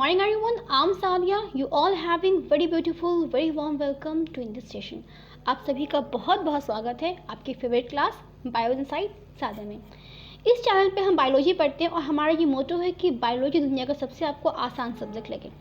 morning everyone, I'm Sadia. You all having very beautiful, very warm welcome to in this session. आप सभी का बहुत बहुत स्वागत है आपकी favourite class bio insight Sadia में। इस चैनल पे हम बायोलॉजी पढ़ते हैं और हमारा ये मोटो है कि बायोलॉजी दुनिया का सबसे आपको आसान सब्जेक्ट लगे।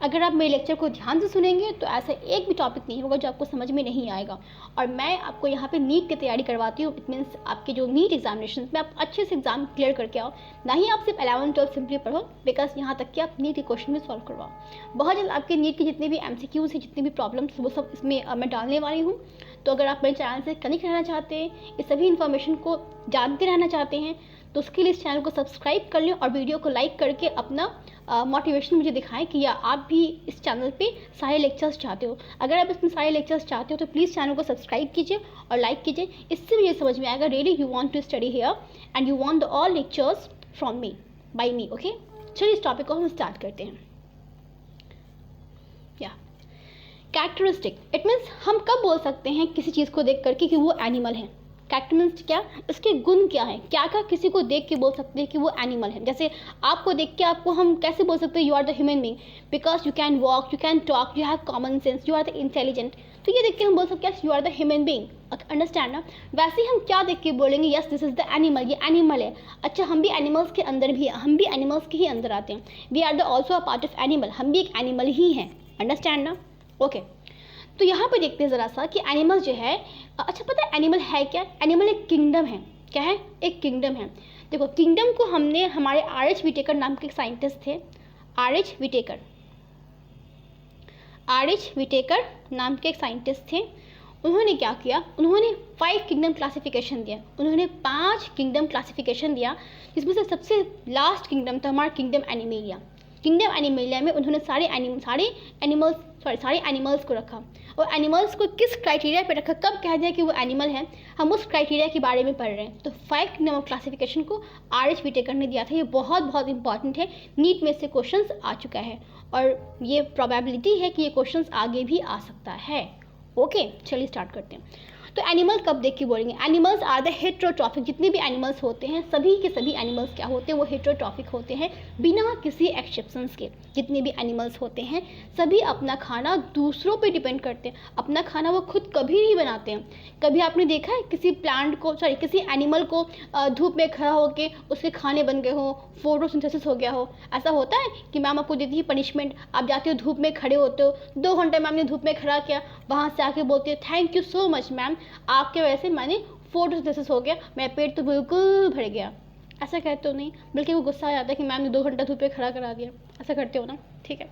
अगर आप मेरे लेक्चर को ध्यान से सुनेंगे तो ऐसा एक भी टॉपिक नहीं होगा जो आपको समझ में नहीं आएगा। और मैं आपको यहाँ पे नीट की तैयारी करवाती हूँ। इट मीन्स आपके जो नीट एग्जामिनेशन में आप अच्छे से एग्जाम क्लियर करके आओ, ना ही आप सिर्फ 11-12 सिंपली पढ़ो, बिकॉज यहाँ तक कि आप नीट के क्वेश्चन भी सॉल्व करवाओ। बहुत जल्द आपके नीट के जितने भी MCQs हैं, जितने भी प्रॉब्लम्स, वो सब इसमें मैं डालने वाली हूँ। तो अगर आप मेरे चैनल से कनेक्ट रहना चाहते हैं, इस सभी इन्फॉर्मेशन को जानते रहना चाहते हैं, तो उसके लिए इस चैनल को सब्सक्राइब कर लें और वीडियो को लाइक करके अपना मोटिवेशन मुझे दिखाएं कि या आप भी इस चैनल पे सारे लेक्चर्स चाहते हो। अगर आप इसमें सारे लेक्चर्स चाहते हो तो प्लीज़ चैनल को सब्सक्राइब कीजिए और लाइक कीजिए। इससे मुझे समझ में आएगा really you want to study here and you want the all lectures from me by me. Okay, चलिए इस टॉपिक को हम स्टार्ट करते हैं। कैरेक्टरिस्टिक, इट मीन्स हम कब बोल सकते हैं किसी चीज़ को देख करके कि वो एनिमल है। कैरेक्टर मीन्स क्या, इसके गुण क्या है, क्या क्या किसी को देख के बोल सकते हैं कि वो एनिमल है। जैसे आपको देख के आपको हम कैसे बोल सकते हैं you are the human being, because you can walk, you can talk, you have common sense, you are the intelligent. तो ये देख के हम बोल सकते हैं you are the human being. Understand ना। वैसे ही हम क्या देख के बोलेंगे yes this is the animal, ये एनिमल है। अच्छा, हम भी एनिमल्स के अंदर भी, हम भी एनिमल्स के ही अंदर आते हैं। We are the also a part of animal, हम भी एक एनिमल ही हैं। अंडरस्टैंड ना। ओके, तो यहाँ पे देखते हैं ज़रा सा कि एनिमल जो है, अच्छा पता है एनिमल है क्या? एनिमल एक किंगडम है। क्या है? एक किंगडम है। देखो, किंगडम को हमने हमारे R.H. विटेकर नाम के एक साइंटिस्ट थे, R.H. विटेकर नाम के एक साइंटिस्ट थे। उन्होंने क्या किया, उन्होंने 5 किंगडम क्लासिफिकेशन दिया। उन्होंने 5 किंगडम क्लासिफिकेशन दिया, जिसमें से सबसे लास्ट किंगडम था हमारा किंगडम एनिमेलिया। किंगडम एनिमेलिया में उन्होंने सारे एनिमल्स को रखा। और एनिमल्स को किस क्राइटेरिया पे रखा, कब कह दिया कि वो एनिमल है, हम उस क्राइटेरिया के बारे में पढ़ रहे हैं। तो 5 किंगडम ऑफ क्लासिफिकेशन को R.H. विटेकर ने दिया था। ये बहुत बहुत इंपॉर्टेंट है, नीट में से क्वेश्चंस आ चुका है और ये प्रोबेबिलिटी है कि ये क्वेश्चंस आगे भी आ सकता है। ओके, चलिए स्टार्ट करते हैं। तो एनिमल कब देख के बोलेंगे, एनिमल्स आर द हेटेरोट्रॉफिक। जितने भी एनिमल्स होते हैं, सभी के सभी एनिमल्स क्या होते हैं, वो हेटेरोट्रॉफिक होते हैं, बिना किसी एक्सेप्शंस के। जितने भी एनिमल्स होते हैं सभी अपना खाना दूसरों पे डिपेंड करते हैं। अपना खाना वो खुद कभी नहीं बनाते हैं। कभी आपने देखा है किसी किसी एनिमल को धूप में खड़ा होकर उसके खाने बन गए हो, फोटोसिंथेसिस हो गया हो? ऐसा होता है कि मैम आपको देती है पनिशमेंट, आप जाते हो धूप में खड़े होते हो, 2 घंटे मैम ने धूप में खड़ा किया, वहाँ से आके बोलते हो thank you so much ma'am, आपके वजह से मैंने फोटोसिंथेसिस हो गया, मेरा पेट तो बिल्कुल भर गया। ऐसा कहते हो? नहीं, बल्कि वो गुस्सा आ जाता है कि मैम ने 2 घंटा धूप में खड़ा करा दिया। ऐसा करते हो ना? ठीक है,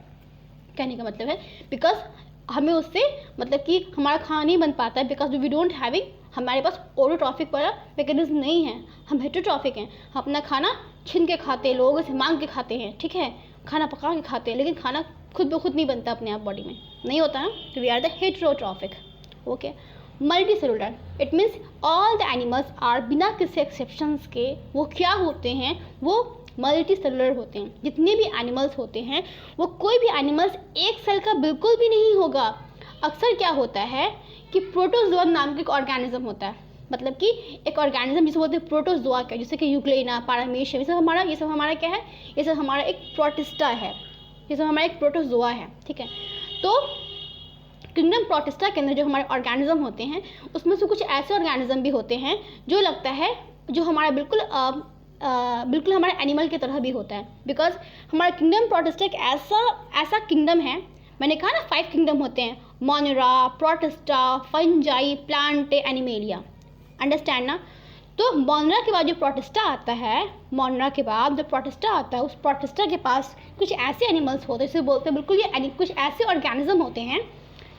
कहने का मतलब है बिकॉज हमें उससे मतलब कि हमारा खाना नहीं बन पाता है, बिकॉज वी डोंट हैविंग, हमारे पास ऑटोट्रॉफिक वाला मैकेनिज्म नहीं है, हम हेटेरोट्रॉफिक हैं। हम अपना खाना छीन के खाते हैं, लोगों से मांग के खाते हैं, ठीक है, खाना पका के खाते हैं, लेकिन खाना खुद ब खुद नहीं बनता अपने आप, बॉडी में नहीं होता ना। तो we are the heterotrophic. Okay, multicellular, it means all the animals are, बिना किसी एक्सेप्शंस के वो क्या होते हैं, वो मल्टी सेलुलर होते हैं। जितने भी एनिमल्स होते हैं वो कोई भी एनिमल्स एक सेल का बिल्कुल भी नहीं होगा। अक्सर क्या होता है कि प्रोटोजोआ नाम का एक ऑर्गेनिज्म होता है, मतलब कि एक ऑर्गेनिज्म जिसे बोलते हैं प्रोटोजोआ का, जैसे कि यूग्लेना, पारामीशियम, ये सब हमारा क्या है, ये सब हमारा एक प्रोटिस्टा है, ये सब हमारा एक प्रोटोजोआ है। ठीक है, तो किंगडम प्रोटिस्टा के अंदर जो हमारे ऑर्गेनिज्म होते हैं उसमें से कुछ ऐसे ऑर्गेनिज्म भी होते हैं जो लगता है जो हमारा बिल्कुल हमारे एनिमल की तरह भी होता है। बिकॉज हमारा किंगडम प्रोटिस्टा एक ऐसा किंगडम है, मैंने कहा ना 5 किंगडम होते हैं, Monera, protista, fungi, plant, animalia. Understand ना। तो मोनेरा के बाद जो प्रोटिस्टा आता है, मोनेरा के बाद जो प्रोटिस्टा आता है, उस प्रोटिस्टा के पास कुछ ऐसे एनिमल्स होते हैं जिसे बोलते हैं बिल्कुल ये कुछ ऐसे ऑर्गेनिज्म होते हैं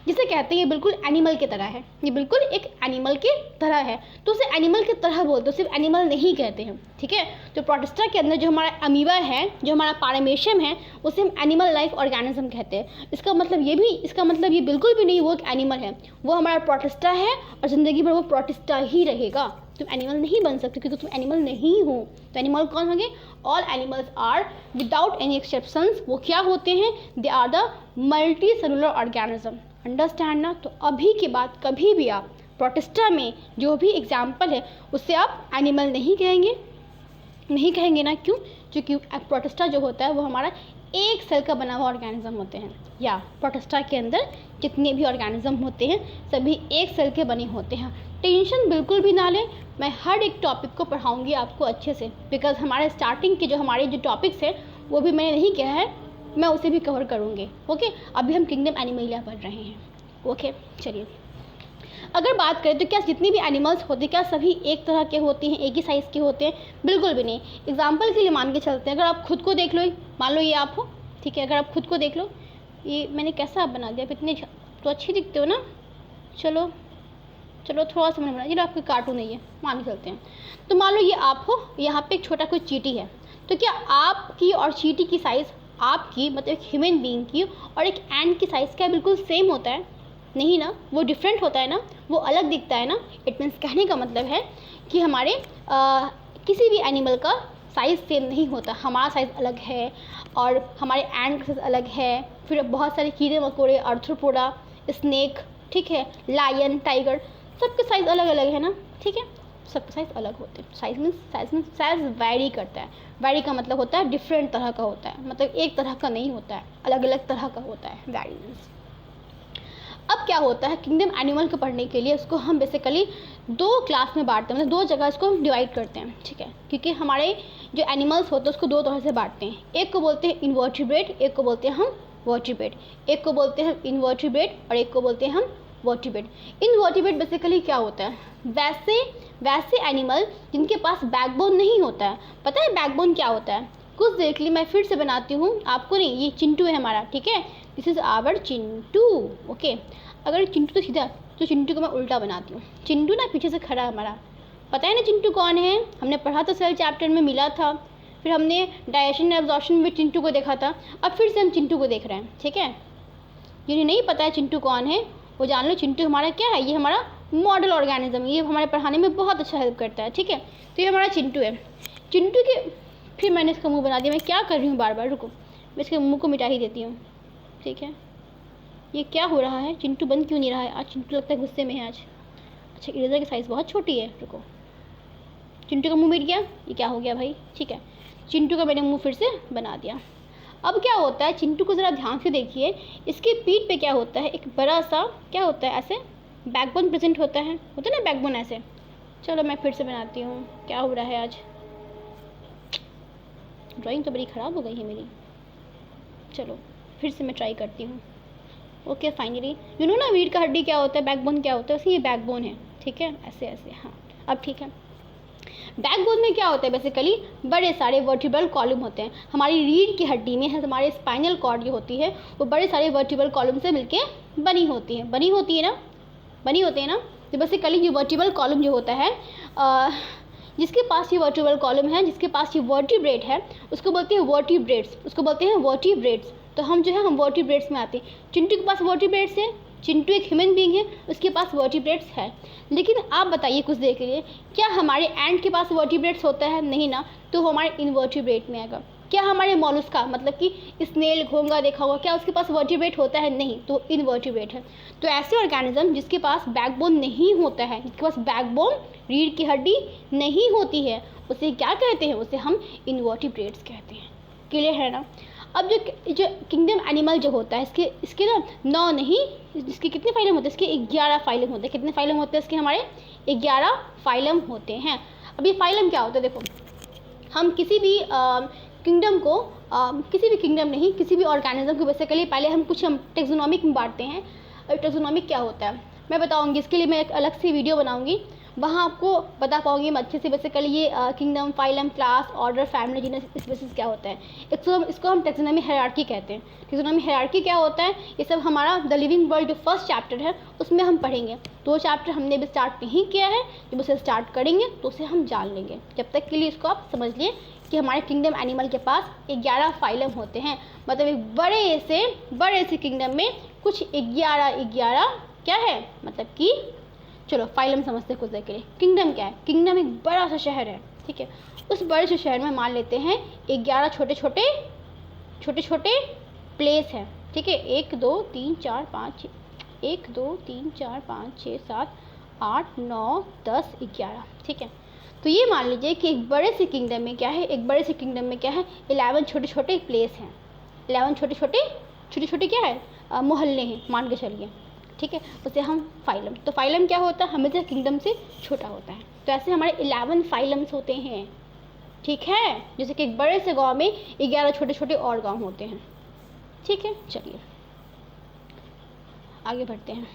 जिसे कहते हैं ये बिल्कुल एनिमल की तरह है, ये बिल्कुल एक एनिमल की तरह है, तो उसे एनिमल की तरह बोलते हैं, सिर्फ एनिमल नहीं कहते हैं। ठीक है, तो प्रोटिस्टा के अंदर जो हमारा अमीबा है, जो हमारा पारामेशियम है, उसे हम एनिमल लाइफ ऑर्गेनिज्म कहते हैं। इसका मतलब ये बिल्कुल भी नहीं वो एक एनिमल है, वो हमारा प्रोटिस्टा है और ज़िंदगी भर वो प्रोटिस्टा ही रहेगा। तुम एनिमल नहीं बन सकते क्योंकि तुम एनिमल नहीं हो। तो एनिमल कौन होंगे? All animals are without any exceptions, वो क्या होते हैं? They are the multicellular organism. Understand ना। तो अभी के बाद कभी भी आप प्रोटिस्टा में जो भी एग्जाम्पल है उससे आप एनिमल नहीं कहेंगे ना। क्यों? क्योंकि प्रोटिस्टा जो होता है वो हमारा एक सेल का बना हुआ ऑर्गेनिज्म होते हैं, या प्रोटिस्टा के अंदर जितने भी ऑर्गेनिज्म होते हैं सभी एक सेल के बने होते हैं। टेंशन बिल्कुल भी ना लें, मैं हर एक टॉपिक को पढ़ाऊँगी आपको अच्छे से, बिकॉज हमारे स्टार्टिंग के जो हमारे जो टॉपिक्स हैं वो भी मैंने नहीं किया है, मैं उसे भी कवर करूँगी। ओके, अभी हम किंगडम एनिमलिया पढ़ रहे हैं। ओके, चलिए अगर बात करें तो क्या जितने भी एनिमल्स होते हैं क्या सभी एक तरह के होते हैं, एक ही साइज़ के होते हैं? बिल्कुल भी नहीं। एग्जाम्पल के लिए मान के चलते हैं, अगर आप खुद को देख लो, मान लो ये आप हो, ठीक है, अगर आप खुद को देख लो, ये मैंने कैसा आप बना दिया, आप इतने तो अच्छी दिखते हो ना, चलो चलो थोड़ा सा मैंने बना, ये आपके कार्टून नहीं है, मान के चलते हैं। तो मान लो ये आप हो, यहाँ पे एक छोटा कोई चींटी है, तो क्या आपकी और चींटी की साइज़, आपकी मतलब एक ह्यूमन बीइंग की और एक एंट की साइज़ क्या बिल्कुल सेम होता है? नहीं ना, वो डिफरेंट होता है ना, वो अलग दिखता है ना। इट मीन्स कहने का मतलब है कि हमारे किसी भी एनिमल का साइज़ सेम नहीं होता, हमारा साइज़ अलग है और हमारे एंट का साइज़ अलग है, फिर बहुत सारे कीड़े मकोड़े, आर्थ्रोपोडा, स्नेक, ठीक है, लायन, टाइगर, सबके साइज़ अलग अलग है ना, ठीक है, सबके साइज़ अलग होते हैं। साइज़ वैरी करता है, वैरी का मतलब होता है डिफरेंट तरह का होता है, मतलब एक तरह का नहीं होता है, अलग अलग तरह का होता है, वैरी मीन्स। अब क्या होता है, किंगडम एनिमल को पढ़ने के लिए उसको हम बेसिकली दो क्लास में बांटते हैं, मतलब दो जगह इसको हम डिवाइड करते हैं, ठीक है, क्योंकि हमारे जो एनिमल्स होते हैं उसको दो तरह से बांटते हैं। एक को बोलते हैं इनवर्टिब्रेट, एक को बोलते हैं हम वर्टिब्रेट। एक को बोलते हैं इनवर्टिब्रेट और एक को बोलते हैं हम वर्टिब्रेट। इनवर्टिब्रेट बेसिकली क्या होता है, वैसे एनिमल जिनके पास बैकबोन नहीं होता है। पता है बैकबोन क्या होता है? कुछ देख ली, मैं फिर से बनाती हूँ, आपको नहीं, ये चिंटू है हमारा, ठीक है, this is our Chintu. Okay, अगर चिंटू तो सीधा, तो चिंटू को मैं उल्टा बनाती हूँ। चिंटू ना पीछे से खड़ा है हमारा, पता है ना चिंटू कौन है? हमने पढ़ा तो सेल चैप्टर में मिला था, फिर हमने डाइजेशन एब्जॉर्प्शन में चिंटू को देखा था, अब फिर से हम चिंटू को देख रहे हैं, ठीक है। जिन्हें नहीं पता है चिंटू कौन है वो जान लो, चिंटू हमारा क्या है, ये हमारा मॉडल ऑर्गेनिज्म, ये हमारे पढ़ाने में बहुत अच्छा हेल्प करता है, ठीक है। तो ये हमारा चिंटू है। चिंटू के, फिर मैंने इसका मुंह बना दिया, मैं क्या कर रही हूँ बार बार, रुको मैं इसके मुंह को मिटा ही देती हूँ, ठीक है। ये क्या हो रहा है, चिंटू बंद क्यों नहीं रहा है आज? चिंटू लगता है गुस्से में है आज। अच्छा, इरेजर की साइज़ बहुत छोटी है, रुको, चिंटू का मुँह मिट गया, ये क्या हो गया भाई, ठीक है, चिंटू का मैंने मुँह फिर से बना दिया। अब क्या होता है, चिंटू को ज़रा ध्यान से देखिए, इसके पीठ पे क्या होता है, एक बड़ा सा क्या होता है, ऐसे बैकबोन प्रेजेंट होता है ना बैकबोन ऐसे। चलो मैं फिर से बनाती हूँ, क्या हो रहा है आज, ड्राइंग तो बड़ी ख़राब हो गई है मेरी। चलो फिर से मैं ट्राई करती हूँ। ओके, फाइनली यू नो ना रीढ़ का हड्डी क्या होता है, बैकबोन क्या होता है, उसी ये बैकबोन है, ठीक है, ऐसे ऐसे, हाँ अब ठीक है। बैकबोन में क्या होता है, बेसिकली बड़े सारे वर्टिब्रल कॉलम होते हैं। हमारी रीढ़ की हड्डी में हमारे स्पाइनल कॉर्ड जो होती है वो बड़े सारे वर्टिब्रल कॉलम से मिलके बनी होती है ना। तो बेसिकली ये वर्टिब्रल कॉलम जो होता है, जिसके पास ये वर्टिब्रल कॉलम है, जिसके पास ये वर्टिब्रेट है, उसको बोलते हैं वर्टिब्रेट्स। तो हम जो है हम वर्टिब्रेट्स में आते हैं। चिंटू के पास वर्टिब्रेट्स है, चिंटू एक ह्यूमन बीइंग है, उसके पास वर्टिब्रेट्स है। लेकिन आप बताइए कुछ देर के लिए, क्या हमारे एंट के पास वर्टिब्रेट्स होता है? नहीं ना, तो हमारे इनवर्टिब्रेट में आएगा। क्या हमारे मॉलस्का मतलब कि स्नेल, घोंगा देखा होगा, क्या उसके पास वर्टिब्रेट होता है? नहीं, तो इनवर्टिब्रेट है। तो ऐसे ऑर्गेनिज्म जिसके पास बैकबोन नहीं होता है, जिसके पास बैकबोन रीढ़ की हड्डी नहीं होती है, उसे क्या कहते हैं? उसे हम इनवर्टिब्रेट्स कहते हैं। क्लियर है ना? अब जो किंगडम एनिमल जो होता है, इसके ना 9 नहीं, इसके कितने फाइलम होते हैं? इसके 11 फाइलम होते हैं। कितने फाइलम होते हैं इसके? हमारे 11 फाइलम होते हैं। अब ये फाइलम क्या होता है? देखो, हम किसी भी किंगडम को किसी भी ऑर्गेनिज्म को बेसिकली पहले हम टेक्सोनॉमिक में बांटते हैं। टेक्सोनॉमिक क्या होता है मैं बताऊंगी, इसके लिए मैं एक अलग से वीडियो बनाऊंगी, वहाँ आपको बता पाऊंगी मैं अच्छे से बेसिकली ये kingdom, phylum, class, order, family, genus, species क्या होता है। इसको हम टेक्सोनॉमी हायरार्की कहते हैं। टेक्सोनॉमी हायरार्की क्या होता है? ये सब हमारा द लिविंग वर्ल्ड जो फर्स्ट चैप्टर है उसमें हम पढ़ेंगे। तो वो चैप्टर हमने भी स्टार्ट नहीं किया है, जब उसे स्टार्ट करेंगे तो उसे हम जान लेंगे। जब तक के लिए इसको आप समझ लिए कि हमारे किंगडम एनिमल के पास 11 फाइलम होते हैं, मतलब एक बड़े से किंगडम में कुछ 11 क्या है, मतलब कि चलो फाइलम समझते कुछ देर के लिए। किंगडम क्या है? किंगडम एक बड़ा सा शहर है, ठीक है। उस बड़े से शहर में मान लेते हैं 11 छोटे छोटे प्लेस हैं, ठीक है। 1 2 3 4 5 1 2 3 4 5 6 7 8 9 10 11, ठीक है। तो ये मान लीजिए कि एक बड़े से किंगडम में क्या है, 11 छोटे छोटे प्लेस हैं, 11 छोटे छोटे क्या है मोहल्ले हैं मान के चलिए, ठीक है, उसे हम फाइलम। तो फाइलम क्या होता है, हमेशा किंगडम से छोटा होता है। तो ऐसे हमारे 11 फाइलम्स होते हैं, ठीक है, जैसे कि एक बड़े से गांव में 11 छोटे छोटे और गांव होते हैं, ठीक है। चलिए आगे बढ़ते हैं।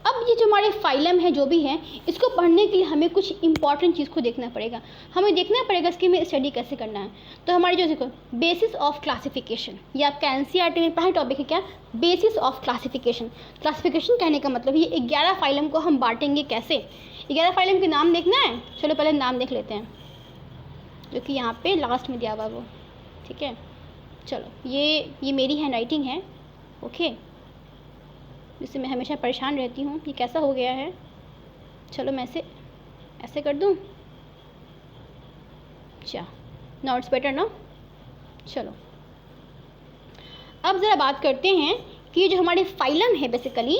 अब ये जो हमारे फाइलम है जो भी है, इसको पढ़ने के लिए हमें कुछ इंपॉर्टेंट चीज़ को देखना पड़ेगा। हमें देखना पड़ेगा इसकी में स्टडी कैसे करना है। तो हमारे जो देखो बेसिस ऑफ क्लासिफिकेशन, ये आपका एनसीईआरटी में पहला टॉपिक है क्या, बेसिस ऑफ क्लासिफिकेशन। क्लासिफिकेशन कहने का मतलब ये 11 फाइलम को हम बांटेंगे कैसे। 11 फाइलम के नाम देखना है, चलो पहले नाम देख लेते हैं, जो कि यहाँ पे लास्ट में दिया हुआ वो, ठीक है। चलो ये मेरी हैंड राइटिंग है, ओके, जिससे मैं हमेशा परेशान रहती हूँ। ये कैसा हो गया है, चलो मैं ऐसे कर दूँ, अच्छा नाउ इट्स बेटर ना। चलो अब ज़रा बात करते हैं कि ये जो हमारे फाइलम है, बेसिकली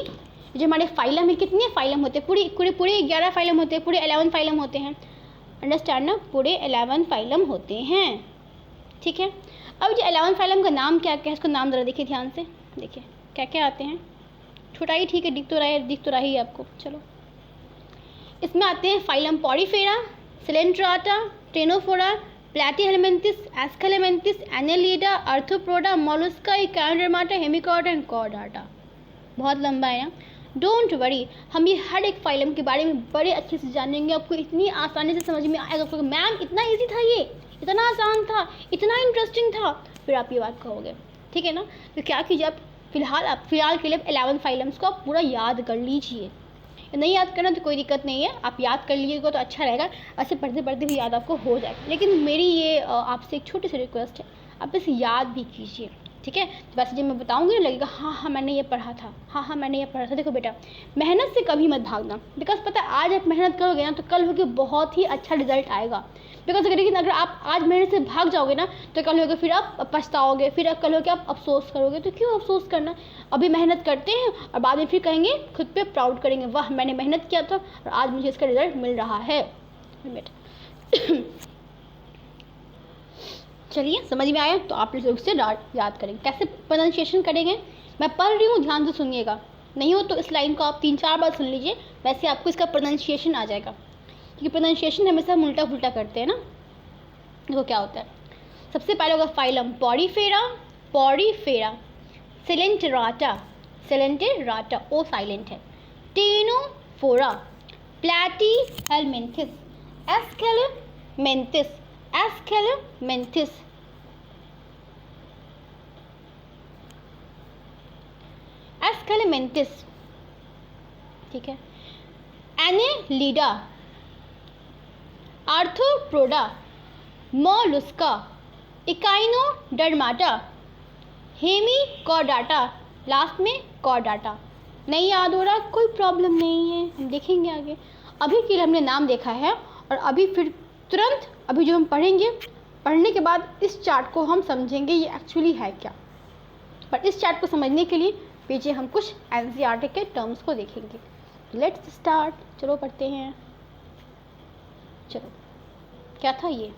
जो हमारे फाइलम है, कितने फाइलम होते हैं, पूरे 11 फाइलम होते हैं, पूरे 11 फाइलम होते हैं, अंडरस्टैंड ना, पूरे 11 फाइलम होते हैं, ठीक है। अब जो 11 फाइलम का नाम क्या क्या है, इसको नाम ज़रा देखिए ध्यान से, देखिए क्या क्या आते हैं, छोटा ही ठीक है, दिख तो रहा ही आपको। चलो इसमें आते हैं phylum Porifera, Coelenterata, Ctenophora, Platyhelminthes, Aschelminthes, Annelida, Arthropoda, Mollusca, Echinodermata, Hemichorda and Chordata. बहुत लंबा है ना, डोंट वरी, हम ये हर एक फाइलम के बारे में बड़े अच्छे से जानेंगे, आपको इतनी आसानी से समझ में आएगा। आपको मैम इतना ईजी था, ये इतना आसान था, इतना इंटरेस्टिंग था, फिर आप ये बात कहोगे, ठीक है ना। तो क्या कीजिए, आप फिलहाल के लिए 11 फाइलम्स को आप पूरा याद कर लीजिए। नहीं याद करना तो कोई दिक्कत नहीं है, आप याद कर लीजिएगा तो अच्छा रहेगा, ऐसे पढ़ते पढ़ते भी याद आपको हो जाएगा। लेकिन मेरी ये आपसे एक छोटी सी रिक्वेस्ट है, आप इसे याद भी कीजिए, ठीक है। तो वैसे जब मैं बताऊंगी ना लगेगा हाँ मैंने ये पढ़ा था, हाँ मैंने ये पढ़ा था। देखो बेटा, मेहनत से कभी मत भागना, बिकॉज पता है आज आप मेहनत करोगे ना तो कल होकर बहुत ही अच्छा रिजल्ट आएगा। बिकॉज लेकिन अगर आप आज मेहनत से भाग जाओगे ना तो कल होकर फिर आप पछताओगे, फिर कल होकर आप अफसोस करोगे। तो क्यों अफसोस करना, अभी मेहनत करते हैं और बाद में फिर कहेंगे, खुद पे प्राउड करेंगे, वाह मैंने मेहनत किया था और आज मुझे इसका रिजल्ट मिल रहा है। चलिए समझ में आया, तो आप लोग से याद करेंगे, कैसे प्रोनाउंसिएशन करेंगे। मैं पढ़ रही हूँ, ध्यान से सुनिएगा, नहीं हो तो इस लाइन को आप 3-4 बार सुन लीजिए, वैसे आपको इसका प्रोनाउंसिएशन आ जाएगा। क्योंकि प्रोनाउंसिएशन हमेशा हम उल्टा पुल्टा करते हैं ना। देखो क्या होता है, सबसे पहले होगा phylum Porifera, Coelenterata, O silent है, टेनोफोरा, प्लैटीहेलमिन्थिस, एस्केलेमिन्थिस, ठीक है, Annelida, Arthropoda, Mollusca, Echinodermata, Hemichordata, last में कॉर्डाटा। नहीं याद हो रहा कोई प्रॉब्लम नहीं है, हम देखेंगे आगे। अभी के लिए हमने नाम देखा है और अभी फिर तुरंत अभी जो हम पढ़ेंगे, पढ़ने के बाद इस चार्ट को हम समझेंगे ये एक्चुअली है क्या। पर इस चार्ट को समझने के लिए पीछे हम कुछ एनसीईआरटी के टर्म्स को देखेंगे। लेट्स स्टार्ट, चलो पढ़ते हैं। चलो क्या था ये,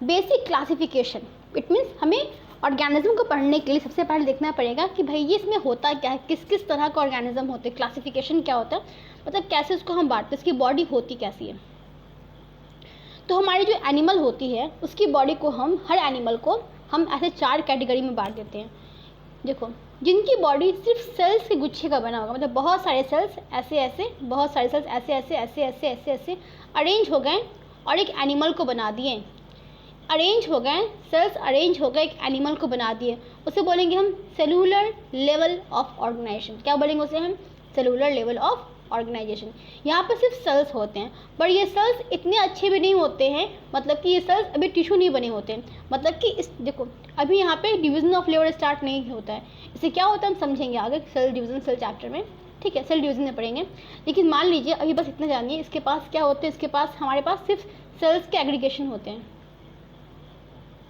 बेसिक क्लासिफिकेशन। इट मीन्स हमें ऑर्गेनिज्म को पढ़ने के लिए सबसे पहले देखना पड़ेगा कि भाई ये इसमें होता क्या है, किस किस तरह का ऑर्गेनिज्म होते हैं। क्लासिफिकेशन क्या होता है, मतलब कैसे उसको हम बांटते हैं, इसकी बॉडी होती कैसी है। तो हमारी जो एनिमल होती है उसकी बॉडी को हम, हर एनिमल को हम ऐसे 4 कैटेगरी में बांट देते हैं। देखो, जिनकी बॉडी सिर्फ सेल्स के गुच्छे का बना होगा, मतलब बहुत सारे सेल्स ऐसे बहुत सारे सेल्स ऐसे अरेंज हो गए और एक एनिमल को बना दिए। सेल्स अरेंज हो गए एक एनिमल को बना दिए, उसे बोलेंगे हम सेलुलर लेवल ऑफ ऑर्गेनाइजेशन। क्या बोलेंगे उसे हम, सेलुलर लेवल ऑफ ऑर्गेनाइजेशन। यहाँ पर सिर्फ सेल्स होते हैं, पर ये सेल्स इतने अच्छे भी नहीं होते हैं, मतलब कि ये सेल्स अभी टिश्यू नहीं बने होते हैं। मतलब कि इस देखो अभी यहाँ पे डिवीजन ऑफ लेबर स्टार्ट नहीं होता है। इससे क्या होता है हम समझेंगे आगे सेल डिवीजन सेल चैप्टर में, ठीक है, सेल डिवीजन में पढ़ेंगे। लेकिन मान लीजिए अभी बस इतना जानिए, इसके पास क्या होते हैं, इसके पास हमारे पास सिर्फ सेल्स के एग्रीगेशन होते हैं,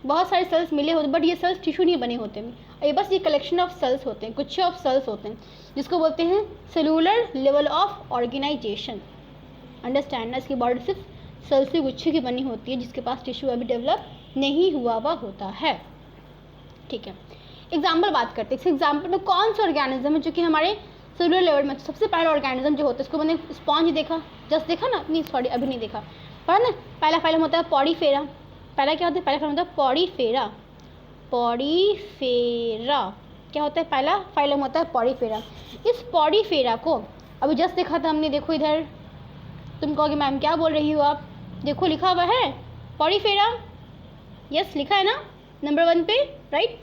बहुत सारे सेल्स मिले होते, बट ये सेल्स टिश्यू नहीं बने होते हैं। ये बस ये कलेक्शन ऑफ सेल्स होते हैं, गुच्छे ऑफ सेल्स होते हैं, जिसको बोलते हैं cellular level of organization. Understand ना, इसकी बॉडी सिर्फ सेल्स के गुच्छे की बनी होती है, जिसके पास टिश्यू अभी डेवलप नहीं हुआ होता है, ठीक है। एग्जाम्पल बात करते हैं। इस एग्जाम्पल में कौन सा ऑर्गेनिज्म है जो कि हमारे सेलुलर लेवल में सबसे पहला ऑर्गेनिज्म जो होता है उसको मैंने स्पॉन्ज देखा, जस्ट देखा ना, नहीं सॉरी अभी नहीं देखा, पढ़ा ना। पहला फाइलम होता है पॉडीफेरा। पहला क्या होता है? पहला फाइलम होता है पॉडीफेरा। पॉडीफेरा क्या होता है? पहला फाइलम होता है पॉडीफेरा। इस पॉडीफेरा को अभी जस्ट देखा था हमने, देखो इधर, तुम कहोगे मैम क्या बोल रही हो आप, देखो लिखा हुआ है पॉडीफेरा, यस लिखा है ना नंबर 1 पे, राइट।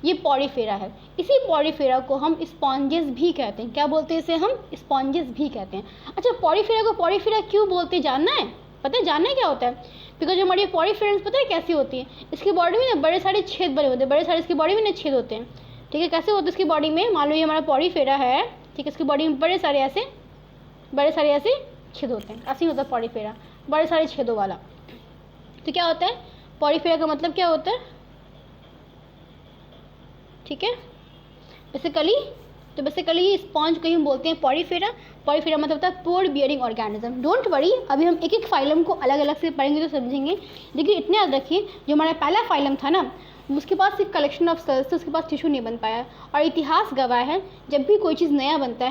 ये पॉडीफेरा है। इसी पॉडीफेरा को हम स्पॉन्जेस भी कहते हैं। क्या बोलते हैं इसे? हम स्पॉन्जेस भी कहते हैं। अच्छा, पॉडीफेरा को पॉडीफेरा क्यों बोलते हैं जानना है? पता है जानना है क्या होता है? बिकॉज हमारी पॉडीफेरेंस पता है कैसी होती है? इसकी बॉडी में ना बड़े सारे छेद बने होते हैं, बड़े सारे इसकी बॉडी में ना छेद होते हैं, ठीक है। कैसे होते हैं इसकी बॉडी में? मान लो ये हमारा पॉडीफेरा है, ठीक है, इसकी बॉडी में बड़े सारे ऐसे छेद होते हैं, ऐसे ही होता है पॉडीफेरा, बड़े सारे छेदों वाला। तो क्या होता है पॉडीफेरा का मतलब क्या होता है? ठीक है, बेसिकली स्पॉन्ज को ही हम बोलते हैं पॉडीफेरा। पॉडीफेरा मतलब होता है पोर बियरिंग ऑर्गेनिज्म। डोंट वरी, अभी हम एक एक फाइलम को अलग अलग से पढ़ेंगे तो समझेंगे, लेकिन इतने याद रखिए जो हमारा पहला फाइलम था ना, उसके पास सिर्फ कलेक्शन ऑफ सेल्स थे, उसके पास टिश्यू नहीं बन पाया। और इतिहास गवाह है जब भी कोई चीज़ नया बनता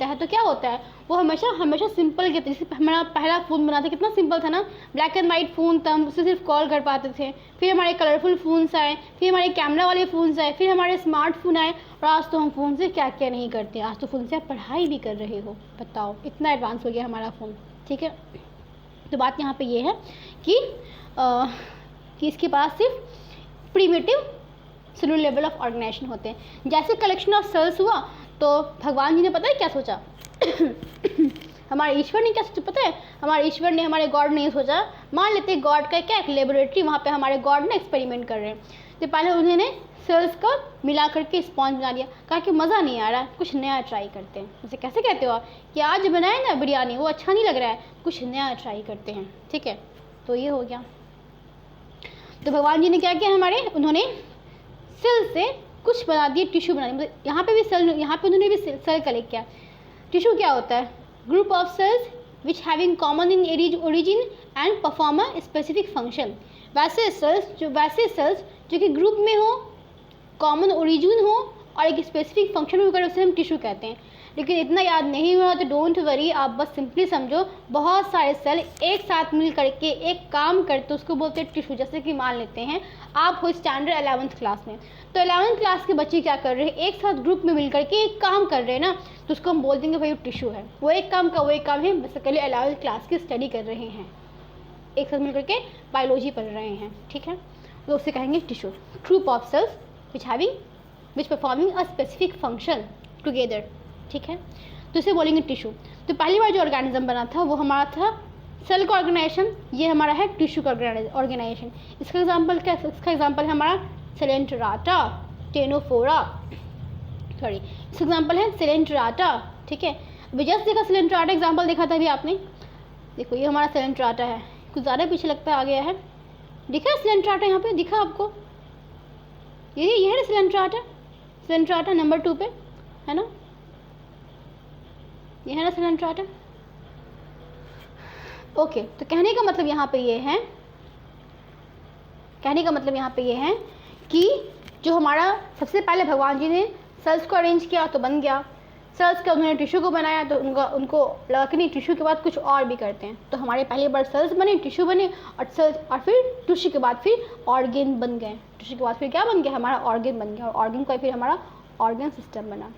है, तो क्या होता है वो हमेशा सिंपल के, जैसे हमारा पहला फ़ोन बना था कितना सिंपल था ना, ब्लैक एंड वाइट फ़ोन था, हम उससे सिर्फ कॉल कर पाते थे। फिर हमारे कलरफुल फ़ोन्स आए, फिर हमारे कैमरा वाले फ़ोन्स आए, फिर हमारे स्मार्टफोन आए, और आज तो हम फ़ोन से क्या क्या नहीं करते। आज तो फ़ोन से आप पढ़ाई भी कर रहे हो, बताओ इतना एडवांस हो गया हमारा फ़ोन, ठीक है। तो बात यहाँ पर ये है कि इसके पास सिर्फ primitive cellular level of organization होते हैं। जैसे कलेक्शन ऑफ सेल्स हुआ तो भगवान जी ने पता है क्या सोचा? हमारे ईश्वर ने क्या सोचा पता है? हमारे ईश्वर ने, हमारे गॉड ने सोचा, मान लेते हैं गॉड का क्या एक लेबोरेटरी, वहाँ पे हमारे गॉड ने एक्सपेरिमेंट कर रहे हैं। तो पहले उन्होंने सेल्स को मिला करके स्पॉन्ज बना दिया, कहा कि मज़ा नहीं आ रहा, कुछ नया ट्राई करते हैं। जैसे कैसे कहते हो आप कि आज बनाए ना बिरयानी, वो अच्छा नहीं लग रहा है, कुछ नया ट्राई करते हैं, ठीक है। तो ये हो गया। तो भगवान जी ने क्या किया उन्होंने सेल से कुछ बना दिए, टिश्यू बना दिए। मतलब यहाँ पे भी सेल, यहाँ पे उन्होंने भी सेल कलेक्ट किया। टिश्यू क्या होता है? Group of cells which having common in origin and perform a specific function. वैसे सेल्स जो कि ग्रुप में हो, कॉमन ओरिजिन हो और एक स्पेसिफिक फंक्शन होकर उसे हम टिश्यू कहते हैं। लेकिन इतना याद नहीं हुआ तो डोंट वरी, आप बस सिंपली समझो बहुत सारे सेल एक साथ मिल करके एक काम करते उसको बोलते हैं टिश्यू। जैसे कि मान लेते हैं आप हो स्टैंडर्ड 11th क्लास में, तो 11th क्लास के बच्चे क्या कर रहे हैं? एक साथ ग्रुप में मिल करके एक काम कर रहे हैं ना, तो उसको हम बोल देंगे भाई वो टिश्यू है। वो एक काम है, बेसिकली 11th क्लास की स्टडी कर रहे हैं, एक साथ मिल करके बायोलॉजी पढ़ रहे हैं, ठीक है, तो उसे कहेंगे tissue. Group of cells which performing a specific function together, ठीक है, तो इसे बोलेंगे टिश्यू। तो पहली बार जो ऑर्गेनिज्म बना था वो हमारा था सेल का ऑर्गेनाइजेशन, ये हमारा है टिश्यू का ऑर्गेनाइजेशन। इसका एग्जांपल क्या? इसका एग्जांपल है हमारा सेलेंट्राटा टेनोफोरा, सॉरी इसका एग्जांपल है सेलेंट्राटा, ठीक है। अभी जस्ट देखा सेलेंट्राटा एग्जांपल देखा था अभी आपने, देखो ये हमारा सेलेंट्राटा है, कुछ ज़्यादा पीछे लगता आ गया है, दिखा सेलेंट्राटा यहाँ पे, दिखा आपको? ये है सेलेंट्राटा नंबर 2 पे है ना, ये है ना सेलेंट्राटा। ओके, तो कहने का मतलब यहाँ पे ये है कि जो हमारा सबसे पहले भगवान जी ने सेल्स को अरेंज किया तो बन गया, सेल्स का उन्होंने टिश्यू को बनाया तो उनको लगा कि नहीं टिश्यू के बाद कुछ और भी करते हैं, तो हमारे पहली बार सेल्स बने, टिश्यू बने, और फिर टिश्यू के बाद फिर ऑर्गेन बन गए, टिश्यू के बाद फिर क्या बन गया? हमारा ऑर्गेन बन गया, और ऑर्गेन का फिर हमारा ऑर्गन सिस्टम बना।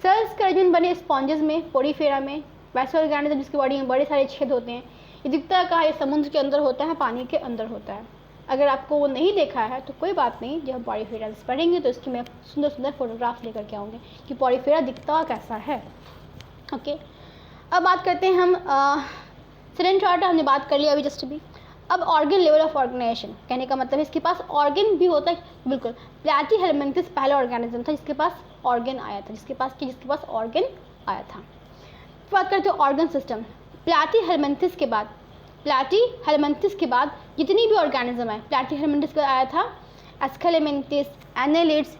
सेल्स के अरेंजमेंट बने स्पॉन्जेस में, पोडीफेरा में। वैसे ऑर्गेनिज्म जिसकी बॉडी में बड़े सारे छेद होते हैं, ये दिखता है कहाँ? ये समुद्र के अंदर होता है, पानी के अंदर होता है। अगर आपको वो नहीं देखा है तो कोई बात नहीं, जब हम पॉडीफेरा पढ़ेंगे तो इसकी मैं सुंदर फोटोग्राफ लेकर के आऊँगी कि पॉडीफेरा दिखता कैसा है। ओके, अब बात करते हैं हम सेलेंट्राटा, हमने बात कर लिया अभी जस्ट अभी। अब ऑर्गन लेवल ऑफ ऑर्गेनाइजेशन, कहने का मतलब इसके पास ऑर्गन भी होता है, बिल्कुल। प्लैटीहेलमिन्थस पहला ऑर्गेनिज्म था जिसके पास ऑर्गन आया था, जिसके पास ऑर्गन आया था। बात करते हैं ऑर्गन सिस्टम। प्लैटीहेलमिन्थस के बाद जितनी भी ऑर्गेनिज्म है, प्लैटीहेलमिन्थस का आया था Aschelminthes, annelids,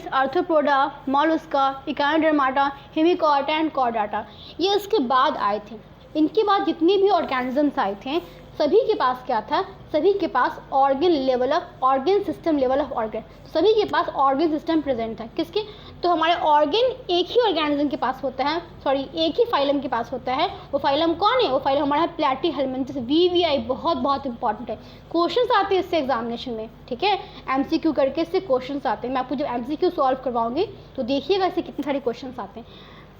Arthropoda, Mollusca, Echinodermata, Hemichorda and Chordata, ये इसके बाद आए थे। इनके बाद जितने भी ऑर्गेनिजम्स आए थे सभी के पास क्या था, सभी के पास organ system level of organ, सभी के पास ऑर्गन सिस्टम प्रेजेंट था। किसके, तो हमारे ऑर्गन एक ही ऑर्गेनिज्म के पास होता है, सॉरी एक ही फाइलम के पास होता है। वो फाइलम कौन है, वो फाइलम हमारा है प्लैटीहेल्मिन्थस, VVI, बहुत बहुत इंपॉर्टेंट है। क्वेश्चंस आते हैं इससे एग्जामिनेशन में, ठीक है, MCQ करके इससे क्वेश्चंस आते हैं। मैं आपको जब MCQ सॉल्व करवाऊंगी तो देखिएगा इससे कितने सारे क्वेश्चंस आते हैं,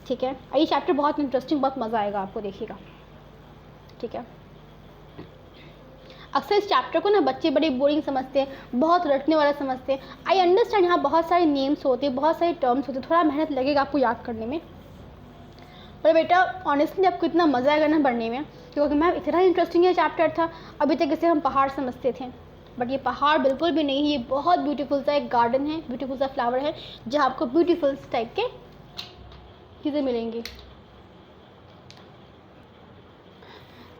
ठीक है। ये चैप्टर बहुत इंटरेस्टिंग, बहुत मज़ा आएगा आपको, देखिएगा, ठीक है। अक्सर इस चैप्टर को ना बच्चे बड़े बोरिंग समझते हैं, बहुत रटने वाला समझते हैं। आई अंडरस्टैंड, यहाँ बहुत सारे नेम्स होते हैं, बहुत सारे टर्म्स होते हैं, थोड़ा मेहनत लगेगा आपको याद करने में, पर बेटा ऑनेस्टली आपको इतना मज़ा आएगा ना पढ़ने में, क्योंकि मैम इतना इंटरेस्टिंग ये चैप्टर था। अभी तक इसे हम पहाड़ समझते थे, बट ये पहाड़ बिल्कुल भी नहीं है, ये बहुत ब्यूटीफुल सा एक गार्डन है, ब्यूटीफुल सा फ्लावर है, जहाँ आपको ब्यूटीफुल टाइप के चीज़ें मिलेंगी।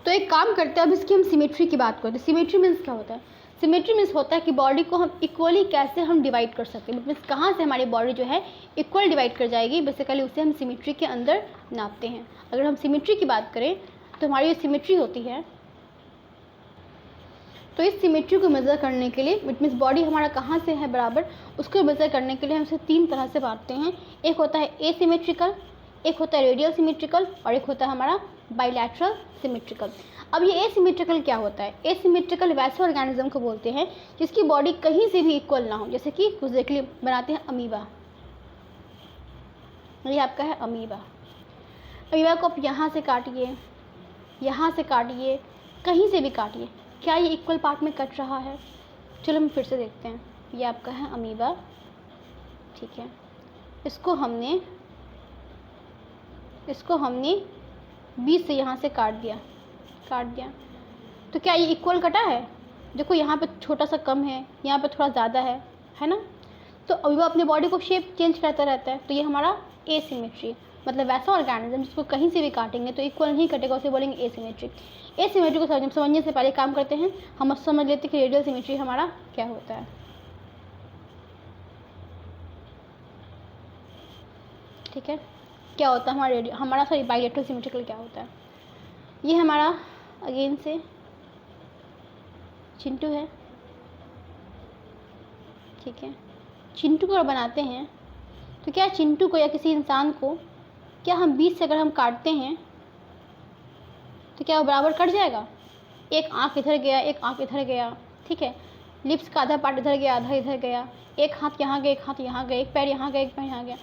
तो एक काम करते हैं, अब इसकी हम सिमेट्री की बात करते हैं। सिमेट्री मीन्स क्या होता है, सिमेट्री मीन्स होता है कि बॉडी को हम इक्वली कैसे हम डिवाइड कर सकते हैं, मीन्स कहाँ से हमारी बॉडी जो है इक्वल डिवाइड कर जाएगी, बेसिकली उसे हम सिमेट्री के अंदर नापते हैं। अगर हम सिमेट्री की बात करें तो हमारी जो सिमेट्री होती है, तो इस सिमेट्री को मेज़र करने के लिए, इट मीन्स बॉडी हमारा कहाँ से है बराबर, उसको मेज़र करने के लिए हम इसे 3 तरह से बांटते हैं। एक होता है एसिमेट्रिकल, एक होता है रेडियल सिमेट्रिकल, और एक होता है हमारा बाइलैटरल सिमेट्रिकल। अब ये एसिमेट्रिकल क्या होता है, एसिमेट्रिकल वैसे ऑर्गेनिज्म को बोलते हैं जिसकी बॉडी कहीं से भी इक्वल ना हो, जैसे कि कुछ देख लिए बनाते हैं अमीबा, ये आपका है अमीबा। अमीबा को आप यहाँ से काटिए, यहाँ से काटिए, कहीं से भी काटिए, क्या ये इक्वल पार्ट में कट रहा है? चलो हम फिर से देखते हैं। ये आपका है अमीबा, ठीक है, इसको हमने बीच से यहाँ से काट दिया, तो क्या ये इक्वल कटा है? देखो यहाँ पे छोटा सा कम है, यहाँ पे थोड़ा ज़्यादा है ना। तो अमीबा अपने बॉडी को शेप चेंज करता रहता है, तो ये हमारा एसिमेट्री, मतलब वैसा ऑर्गेनिज्म जिसको कहीं से भी काटेंगे तो इक्वल नहीं कटेगा, उसे बोलेंगे एसिमेट्रिक। एसिमेट्री को समझने से पहले काम करते हैं, हम समझ लेते हैं कि रेडियल सिमेट्री हमारा क्या होता है, ठीक है। क्या होता है हमारा सॉरी बाइलेटरल सिमेट्रिकल क्या होता है? ये हमारा अगेन से चिंटू है, ठीक है। चिंटू को बनाते हैं तो क्या चिंटू को या किसी इंसान को क्या हम बीच से अगर हम काटते हैं तो क्या वो बराबर कट जाएगा? एक आँख इधर गया, एक आँख इधर गया, ठीक है, लिप्स का आधा पार्ट इधर गया, आधा इधर गया, एक हाथ यहाँ गया, एक हाथ यहाँ गया, एक पैर यहाँ गया, एक पैर यहाँ गया,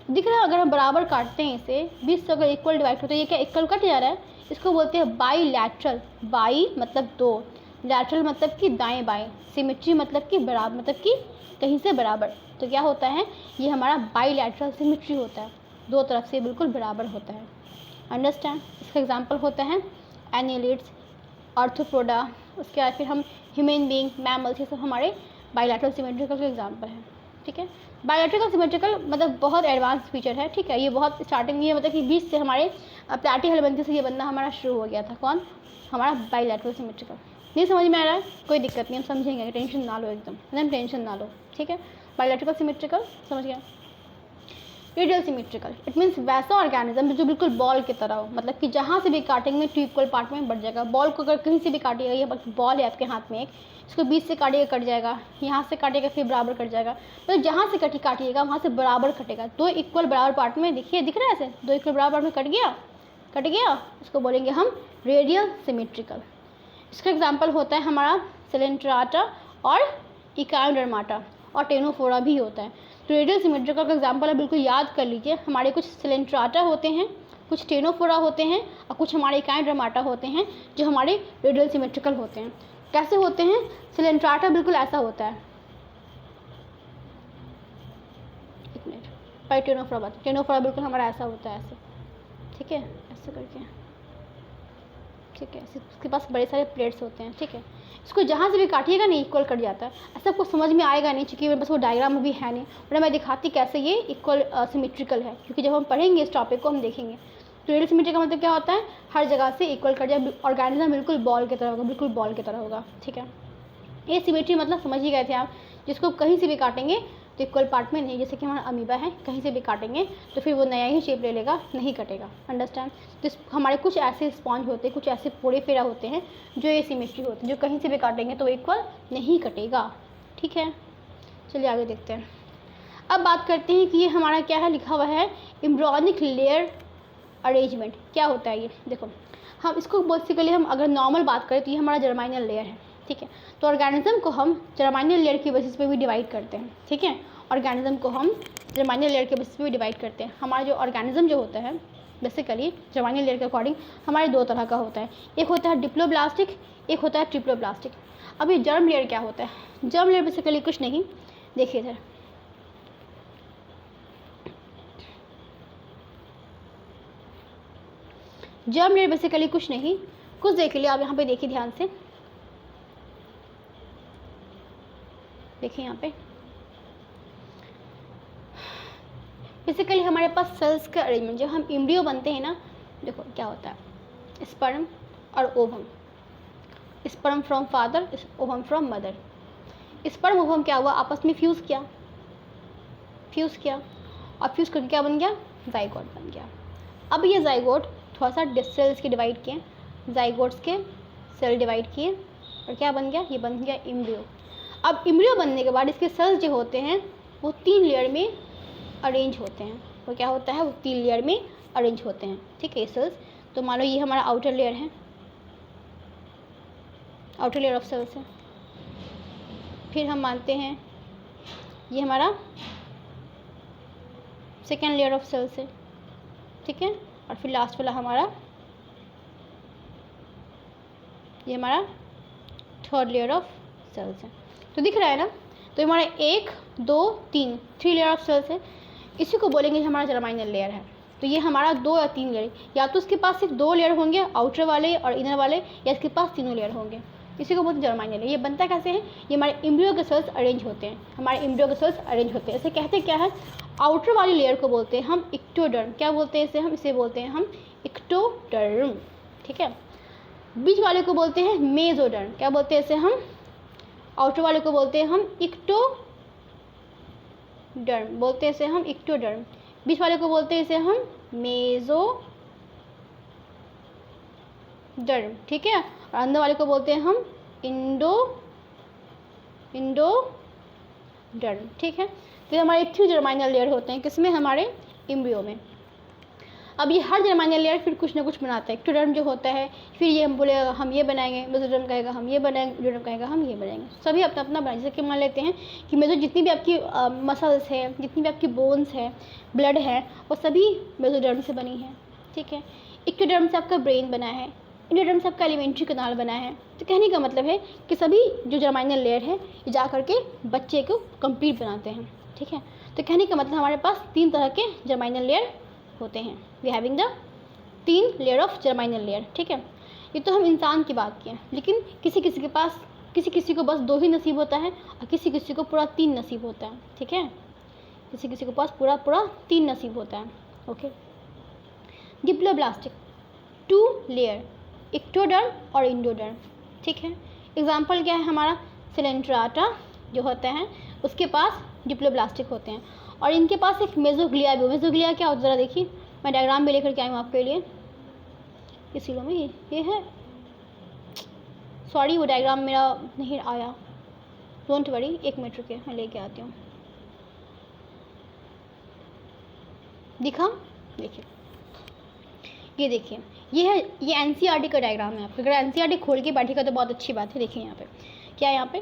दिख रहा है। अगर हम बराबर काटते हैं इसे, बीच से अगर इक्वल डिवाइड होता है, ये क्या इक्वल कट जा रहा है? इसको बोलते हैं बाईलैटरल। बाई मतलब 2, लैटरल मतलब कि दाएं बाएं, सिमेट्री मतलब कि बराबर, मतलब कि कहीं से बराबर। तो क्या होता है, ये हमारा बाईलैटरल सिमेट्री होता है, 2 तरफ से बिल्कुल बराबर होता है। अंडरस्टैंड? इसका एग्जाम्पल होता है एनिलिड्स, आर्थ्रोपोडा, उसके बाद फिर हम ह्यूमन बीइंग, मैमल्स, ये सब हमारे बाईलैटरल सिमेट्रिकल के एग्जाम्पल हैं, ठीक है। बायोलैटरल सिमेट्रिकल मतलब बहुत एडवांस फीचर है, ठीक है। ये बहुत स्टार्टिंग में, मतलब कि बीच से हमारे प्लैटीहेल्मिन्थस से ये बनना हमारा शुरू हो गया था। कौन? हमारा बायोलैटरल सिमेट्रिकल। नहीं समझ में आ रहा है? कोई दिक्कत नहीं, हम समझेंगे, टेंशन ना लो, एकदम टेंशन ना लो, ठीक है। बायोलैटरल सिमेट्रिकल समझ गया। रेडियल सिमेट्रिकल, इट मीन्स वैसा ऑर्गेनिज्म जो बिल्कुल बॉल की तरह हो, मतलब कि जहाँ से भी काटेंगे 2 इक्वल पार्ट में बढ़ जाएगा। बॉल को अगर कहीं से भी काटिएगा, ये बॉल है आपके हाथ में एक, इसको बीच से काटिएगा कट जाएगा, यहाँ से काटिएगा फिर बराबर कट जाएगा, तो जहाँ से काटिएगा वहाँ से बराबर कटेगा। 2 इक्वल बराबर पार्ट में, देखिए दिख रहा है ऐसे, 2 इक्वल बराबर पार्ट में कट गया, इसको बोलेंगे हम रेडियल सिमेट्रिकल। इसका एग्जाम्पल होता है हमारा सेलेंट्राटा और इकायोडर्माटा, और टेनोफोरा भी होता है। तो रेडियल सिमेट्रिकल का एग्जाम्पल है, बिल्कुल याद कर लीजिए। हमारे कुछ सेलेंट्राटा होते हैं, कुछ टेनोफोरा होते हैं, और कुछ हमारे इकायोडर्माटा होते हैं जो हमारे रेडियल सिमेट्रिकल होते हैं। कैसे होते हैं? सेलेंट्राटा बिल्कुल ऐसा होता है, एक मिनट, पर टेनोफोरा बिल्कुल हमारा ऐसा होता है, ऐसे, ठीक है, ऐसे करके, ठीक है। इसके पास बड़े सारे प्लेट्स होते हैं, ठीक है। इसको जहाँ से भी काटिएगा नहीं इक्वल कट जाता है। ऐसा आपको समझ में आएगा नहीं, क्योंकि मेरे पास वो डायग्राम अभी है नहीं, वरना मैं दिखाती कैसे ये इक्वल सिमेट्रिकल है, क्योंकि जब हम पढ़ेंगे इस टॉपिक को हम देखेंगे। तो रेडियल सिमेट्री का मतलब क्या होता है? हर जगह से इक्वल कट जाए, ऑर्गेनिज्म बिल्कुल बॉल की तरह होगा, बिल्कुल बॉल की तरह होगा, ठीक है। ये सिमेट्री मतलब समझ ही गए थे आप, जिसको कहीं से भी काटेंगे तो इक्वल पार्ट में नहीं, जैसे कि हमारा अमीबा है, कहीं से भी काटेंगे तो फिर वो नया ही शेप ले लेगा, नहीं कटेगा। अंडरस्टैंड। तो हमारे कुछ ऐसे स्पॉन्ज होते हैं, कुछ ऐसे पोड़े फेरा होते हैं जो एसिमेट्री होते हैं, जो कहीं से भी काटेंगे तो इक्वल नहीं कटेगा। ठीक है, चलिए आगे देखते हैं। अब बात करते हैं कि ये हमारा क्या है, लिखा हुआ है एम्ब्रियोनिक लेयर अरेंजमेंट। क्या होता है ये, देखो हम इसको बेसिकली हम अगर नॉर्मल बात करें तो ये हमारा जर्माइनल लेयर है। ठीक है, तो ऑर्गेनिज्म को हम जर्माइनल लेयर की बेसिस पे भी डिवाइड करते हैं। ठीक है, ऑर्गेनिज्म को हम जर्माइनल लेयर के बेसिस पे भी डिवाइड करते हैं। हमारा जो ऑर्गेनिज्म जो होता है बेसिकली जर्माइनल लेयर के अकॉर्डिंग हमारे दो तरह का होता है, एक होता है डिप्लोब्लास्टिक, एक होता है ट्रिप्लोब्लास्टिक। अब ये जर्म लेयर क्या होता है, जर्म लेयर बेसिकली कुछ नहीं, देखिए इधर जर्म लेयर बेसिकली कुछ नहीं, कुछ देख लिया आप यहाँ पे, देखिए ध्यान से, देखिए यहाँ पे बेसिकली हमारे पास सेल्स का अरेंजमेंट, जब हम एम्ब्रियो बनते हैं ना, देखो क्या होता है, स्पर्म और ovum, sperm from father, ovum from mother. Sperm ovum क्या हुआ, आपस में फ्यूज़ किया और फ्यूज़ करके क्या बन गया, जाइगोट बन गया। अब ये जाइगोट थोड़ा सा सेल्स के डिवाइड किए, जाइगोट्स के सेल डिवाइड किए और क्या बन गया, ये बन गया एम्ब्रियो। अब एम्ब्रियो बनने के बाद इसके सेल्स जो होते हैं वो 3 लेयर में अरेंज होते हैं। वो क्या होता है, वो 3 लेयर में अरेंज होते हैं। ठीक है, सेल्स, तो मान लो ये हमारा आउटर लेयर है, आउटर लेयर ऑफ सेल्स है। फिर हम मानते हैं ये हमारा सेकेंड लेयर ऑफ सेल्स है। ठीक है, और फिर लास्ट वाला हमारा ये हमारा थर्ड लेयर ऑफ सेल्स है। तो दिख रहा है ना, तो हमारे 1 2 3 3 लेयर ऑफ सेल्स है। इसी को बोलेंगे हमारा जर्माइनल लेयर है। तो ये हमारा 2 या 3 लेयर, या तो इसके पास सिर्फ 2 लेयर होंगे, आउटर वाले और इनर वाले, या इसके पास तीनों लेयर होंगे। इसी को बोलते हैं जर्माइनल लेयर। ये बनता कैसे है, ये हमारे एम्ब्रियो के सेल्स अरेंज होते हैं, हमारे एम्ब्रियो के सेल्स अरेंज होते हैं। इसे कहते क्या है, आउटर वाली लेयर को बोलते हैं हम इक्टोडर्म। क्या बोलते हैं इसे, हम इसे बोलते हैं हम इक्टोडर्म। ठीक है, बीच वाले को बोलते हैं मेसोडर्म। क्या बोलते हैं इसे हम, आउटर वाले को बोलते हैं हम इक्टोडर्म, बोलते हैं इसे हम इक्टोडर्म। बीच वाले को बोलते हैं इसे हम मेसोडर्म। ठीक है, और अंदर वाले को बोलते हैं हम इंडोडर्म। ठीक है, तो हमारे 3 जर्माइनल लेयर होते हैं, किसमें, हमारे एम्ब्रियो में। अब ये हर जर्माइनल लेयर फिर कुछ ना कुछ बनाता है। एक्टोडर्म जो होता है, फिर ये हम बोले हम ये बनाएंगे, मेसोडर्म कहेगा हम ये बनाएंगे, इंडोडर्म कहेगा हम ये बनाएंगे। सभी अपना अपना बनाए। जैसे कि मान लेते हैं कि मेसो जितनी भी आपकी मसल्स है, जितनी भी आपकी बोन्स है, ब्लड है, वो सभी मेसोडर्म से बनी है। ठीक है, एक्टोडर्म से आपका ब्रेन बना है, इंडोडर्म से आपका एलिमेंट्री कनाल बना है। तो कहने का मतलब है कि सभी जो जर्माइनल लेयर है ये जा करके बच्चे को कंप्लीट बनाते हैं। ठीक है, तो कहने का मतलब हमारे पास 3 तरह के जर्माइनल लेयर होते हैं। We having the 3 layer of germinal layer. ठीक है, ये तो हम इंसान की बात किए, लेकिन किसी किसी के पास, किसी को बस 2 ही नसीब होता है और किसी किसी को पूरा 3 नसीब होता है। ठीक है, किसी किसी के पास पूरा 3 नसीब होता है। ओके, डिप्लोब्लास्टिक 2 लेयर, इक्टोडर्म और इंडोडर्म। ठीक है, एग्जाम्पल क्या है हमारा, सिलेंट्राटा जो होता है उसके पास डिप्लोब्लास्टिक होते हैं, और इनके पास एक मेसोग्लिया भी। मेसोग्लिया क्या होता है ज़रा देखिए, मैं डायग्राम भी लेकर के आई हूँ आपके लिए। इसी लो में ये है, सॉरी वो डायग्राम मेरा नहीं आया, डोंट वरी, 1 मिनट रुके, मैं लेके आती हूँ। दिखा, देखिए ये देखिए, ये है, ये एनसीईआरटी का डायग्राम है। आपको अगर एनसीईआरटी खोल के बैठेगा तो बहुत अच्छी बात है। देखिए यहाँ पे क्या है, यहाँ पे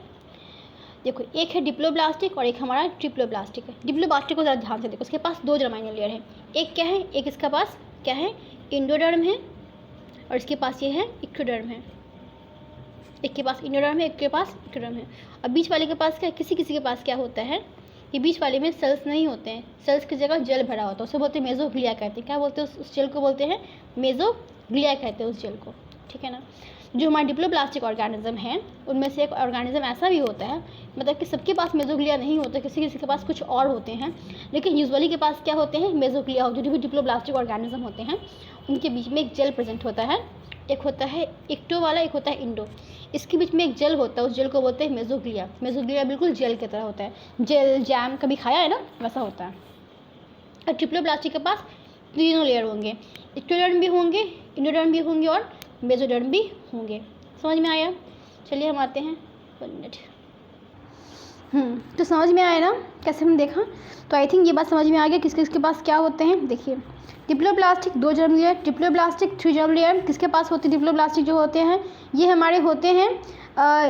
देखो, एक है डिप्लोब्लास्टिक और एक हमारा ट्रिप्लोब्लास्टिक है। डिप्लोब्लास्टिक को ज़रा ध्यान से देखो, उसके पास 2 जर्माइनल लेयर है। एक क्या है, एक इसका पास क्या है, इंडोडर्म है, और इसके पास ये है इक्टोडर्म है। एक के पास इंडोडर्म है, एक के पास इक्टोडर्म है। और बीच वाले के पास क्या, किसी किसी के पास क्या होता है, ये बीच वाले में सेल्स नहीं होते हैं, सेल्स की जगह जेल भरा होता है, उसे बोलते हैं मेसोग्लिया कहते हैं। क्या बोलते हैं उस जेल को, बोलते हैं मेसोग्लिया कहते हैं उस जेल को। ठीक है ना, जो हमारे डिप्लोब्लास्टिक ऑर्गेनिज्म है उनमें से एक ऑर्गेनिज्म ऐसा भी होता है, मतलब कि सबके पास मेसोग्लिया नहीं होता, किसी किसी के पास कुछ और होते हैं, लेकिन यूजुअली के पास क्या होते हैं, मेसोग्लिया। जो भी डिप्लोब्लास्टिक ऑर्गेनिज्म होते हैं उनके बीच में एक जेल प्रेजेंट होता है। एक होता है इक्टो वाला, एक होता है इंडो। इसके बीच में एक जेल होता है, उस जेल को बोलते हैं मेसोग्लिया। मेसोग्लिया बिल्कुल जेल की तरह होता है, जेल जैम कभी खाया है ना, वैसा होता है। और ट्रिप्लोब्लास्टी के पास तीनों लेयर होंगे, एक्टोडर्म भी होंगे, एंडोडर्म भी होंगे और मेसोडर्म भी होंगे। समझ में आया? चलिए हम आते हैं 1 मिनट। तो समझ में आया ना कैसे हम देखा? तो आई थिंक ये बात समझ में आ गया किसके किसके पास क्या होते हैं। देखिए diploblastic 2 germ layer, diploblastic 3 germ layer. किसके पास होते हैं डिप्लोब्लास्टिक जो होते हैं? ये हमारे होते हैं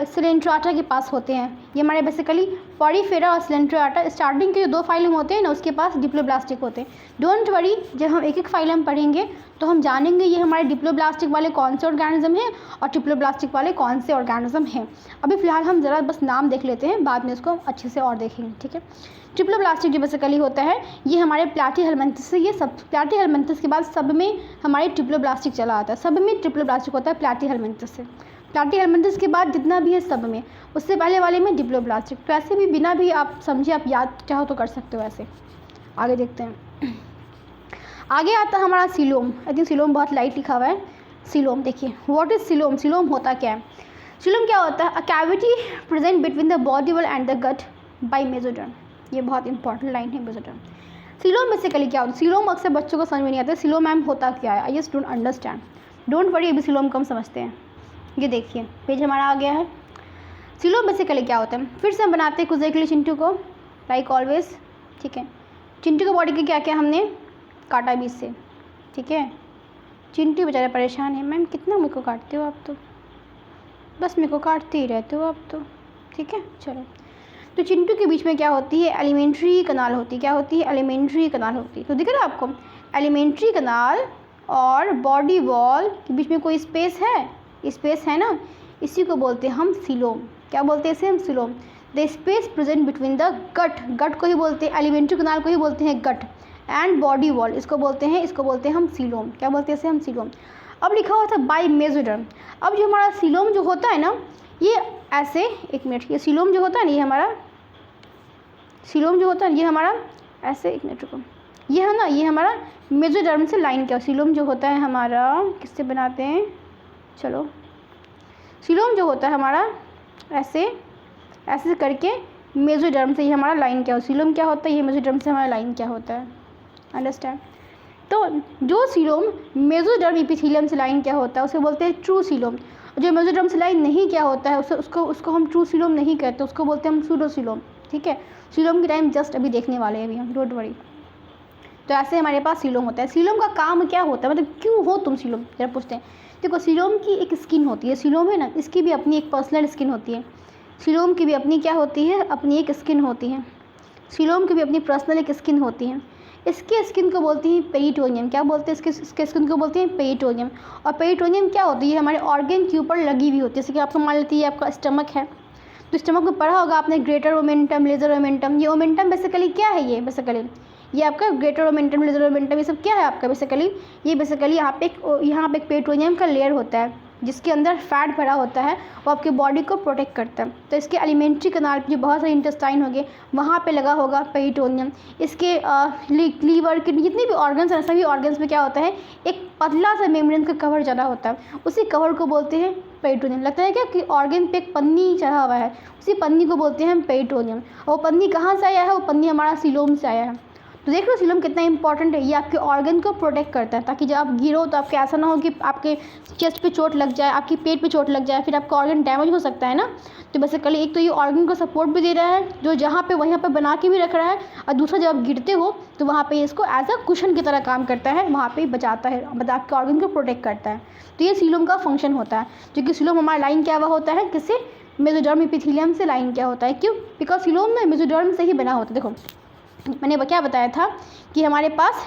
सिलेंट्राटा के पास होते हैं। ये हमारे बेसिकली पॉरीफेरा और सिलेंट्राटा स्टार्टिंग के जो 2 फाइलम होते हैं ना, उसके पास डिप्लोब्लास्टिक होते हैं। डोंट वरी, जब हम एक एक फाइलम पढ़ेंगे तो हम जानेंगे ये हमारे डिप्लोब्लास्टिक वाले कौन से ऑर्गेनिज्म हैं और ट्रिप्लोब्लास्टिक वाले कौन से ऑर्गेनिज्म हैं। अभी फ़िलहाल हम ज़रा बस नाम देख लेते हैं, बाद में इसको अच्छे से और देखेंगे, ठीक है। ट्रिप्लोब्लास्टिक जो बेसिकली होता है ये हमारे प्लैटीहेलमिन्थस से, ये सब प्लैटीहेलमिन्थस के बाद सब में हमारे ट्रिप्लोब्लास्टिक चला आता है, सब में ट्रिप्लोब्लास्टिक होता है प्लैटीहेलमिन्थस से। प्लैटीहेलमिन्थस के बाद जितना भी है सब में, उससे पहले वाले में डिप्लोब्लास्टिक। तो ऐसे भी बिना भी आप समझे आप याद चाहो तो कर सकते हो ऐसे। आगे देखते हैं, आगे आता है हमारा सीलोम। आई थिंक सीलोम बहुत लाइट लिखा हुआ है। सीलोम देखिए, व्हाट इज सीलोम? सीलोम होता क्या है? सीलोम क्या होता है? A cavity present between the body wall and the gut by mesoderm. ये बहुत इंपॉर्टेंट लाइन है, मेसोडर्म। सीलोम बेसिकली क्या होता है? सीलोम अक्सर बच्चों को समझ में नहीं आता सीलोम मैम होता क्या है। I just don't understand. Don't worry, अभी सीलोम कम समझते हैं। ये देखिए पेज हमारा आ गया है। सीलोम बेसिकली क्या होता है? फिर से हम बनाते हैं कुछ देर के लिए चिंटू को, लाइक ऑलवेज, ठीक है। चिंटू के बॉडी के क्या क्या हमने काटा बीच से, ठीक है। चिंटू बेचारा परेशान है, मैम कितना मेरे को काटते हो आप, तो बस मेरे को काटते ही रहते हो आप तो, ठीक है। चलो, तो चिंटू के बीच में क्या होती है? एलिमेंट्री कनाल होती है। क्या होती है? एलिमेंट्री कनाल होती है। तो दिख रहा है आपको, एलिमेंट्री कनाल और बॉडी वॉल के बीच में कोई स्पेस है, स्पेस है ना, इसी को बोलते हैं हम सीलोम। क्या बोलते हैं इसे हम? Coelom. The space present between the gut, gut को ही बोलते हैं, एलिमेंट्री कनाल को ही बोलते हैं गट, एंड बॉडी वॉल, इसको बोलते हैं हम सीलोम। क्या बोलते हैं इसे हम? सीलोम। अब लिखा हुआ था बाय मेसोडर्म। अब जो हमारा सीलोम जो होता है ना, ये ऐसे, एक मिनट, ये सीलोम जो होता है ना, ये हमारा सीलोम जो होता है ये हमारा ऐसे, एक मिनट रुको, ये है ना, ये हमारा मेसोडर्म से लाइन क्या, सीलोम जो होता है हमारा किससे बनाते हैं? चलो, सीलोम जो होता है हमारा ऐसे ऐसे करके मेसोडर्म से ये हमारा लाइन क्या हो, सीलोम क्या होता है, ये मेसोडर्म से हमारा लाइन क्या होता है, अंडरस्टैंड। तो जो सीलोम मेसोडर्म एपिथेलियम से लाइन क्या होता है उसे बोलते हैं ट्रू सीलोम। जो मेसोडर्म से लाइन नहीं क्या होता है उसको हम ट्रू सीलोम नहीं कहते, उसको बोलते हैं हम सूडो सीलोम, ठीक है। सीलोम की टाइम जस्ट अभी देखने वाले हैं अभी हम, डोंट वरी। तो ऐसे हमारे पास सीलोम होता है। सीलोम का काम क्या होता है, मतलब क्यों हो तुम सीलोम, जरा पूछते हैं। देखो, सीलोम की एक स्किन होती है, सीलोम है ना, इसकी भी अपनी एक पर्सनल स्किन होती है। सीलोम की भी अपनी क्या होती है? अपनी एक स्किन होती है। सीलोम की भी अपनी पर्सनल एक स्किन होती है। इसके स्किन को बोलती हैं पेरिटोनियम। क्या बोलते हैं इसके स्किन को? बोलते हैं पेरिटोनियम। और पेरिटोनियम क्या होती है? हमारे ऑर्गन के ऊपर लगी हुई होती है। जैसे कि आपको मान लेती है आपका स्टमक है, तो स्टमक में पढ़ा होगा आपने ग्रेटर ओमेंटम, लेजर ओमेंटम। ये ओमेंटम बेसिकली क्या है? ये बेसिकली ये आपका ग्रेटर ओमेंटम, लेजर ओमेंटम, ये सब क्या है आपका बेसिकली? ये बेसिकली यहाँ पे एक पेरिटोनियम का लेयर होता है जिसके अंदर फैट भरा होता है, वो आपके बॉडी को प्रोटेक्ट करता है। तो इसके एलिमेंट्री कनाल पे जो बहुत सारे इंटेस्टाइन होंगे वहाँ पे लगा होगा पेरिटोनियम। इसके लीवर, किडनी, जितने भी ऑर्गन्स हैं सभी ऑर्गन्स में क्या होता है? एक पतला सा मेम्ब्रेन का कवर ज़्यादा होता है, उसी कवर को बोलते हैं पेरिटोनियम। लगता है क्या कि ऑर्गन पे एक पन्नी चढ़ा हुआ है, उसी पन्नी को बोलते हैं हम पेरिटोनियम। और वो पन्नी कहाँ से आया है? वो पन्नी हमारा सीलोम से आया है। तो देख लो सीलोम कितना इंपॉर्टेंट है, ये आपके ऑर्गन को प्रोटेक्ट करता है, ताकि जब आप गिरो तो आपके ऐसा ना हो कि आपके चेस्ट पे चोट लग जाए, आपकी पेट पे चोट लग जाए, फिर आपका ऑर्गन डैमेज हो सकता है ना। तो बेसिकली एक तो ये ऑर्गन को सपोर्ट भी दे रहा है, जो जहाँ पे वहाँ पे बना के भी रख रहा है, और दूसरा जब आप गिरते हो तो वहाँ पे इसको एज अ कुशन की तरह काम करता है, वहाँ पे बचाता है, मतलब आपके ऑर्गन को प्रोटेक्ट करता है। तो ये सीलोम का फंक्शन होता है, क्योंकि सीलोम हमारा लाइन क्या हुआ होता है? किससे? मेसोडर्म एपिथेलियम से लाइन क्या होता है? क्यों? बिकॉज सीलोम ना मेसोडर्म से ही बना होता है। देखो मैंने क्या बताया था कि हमारे पास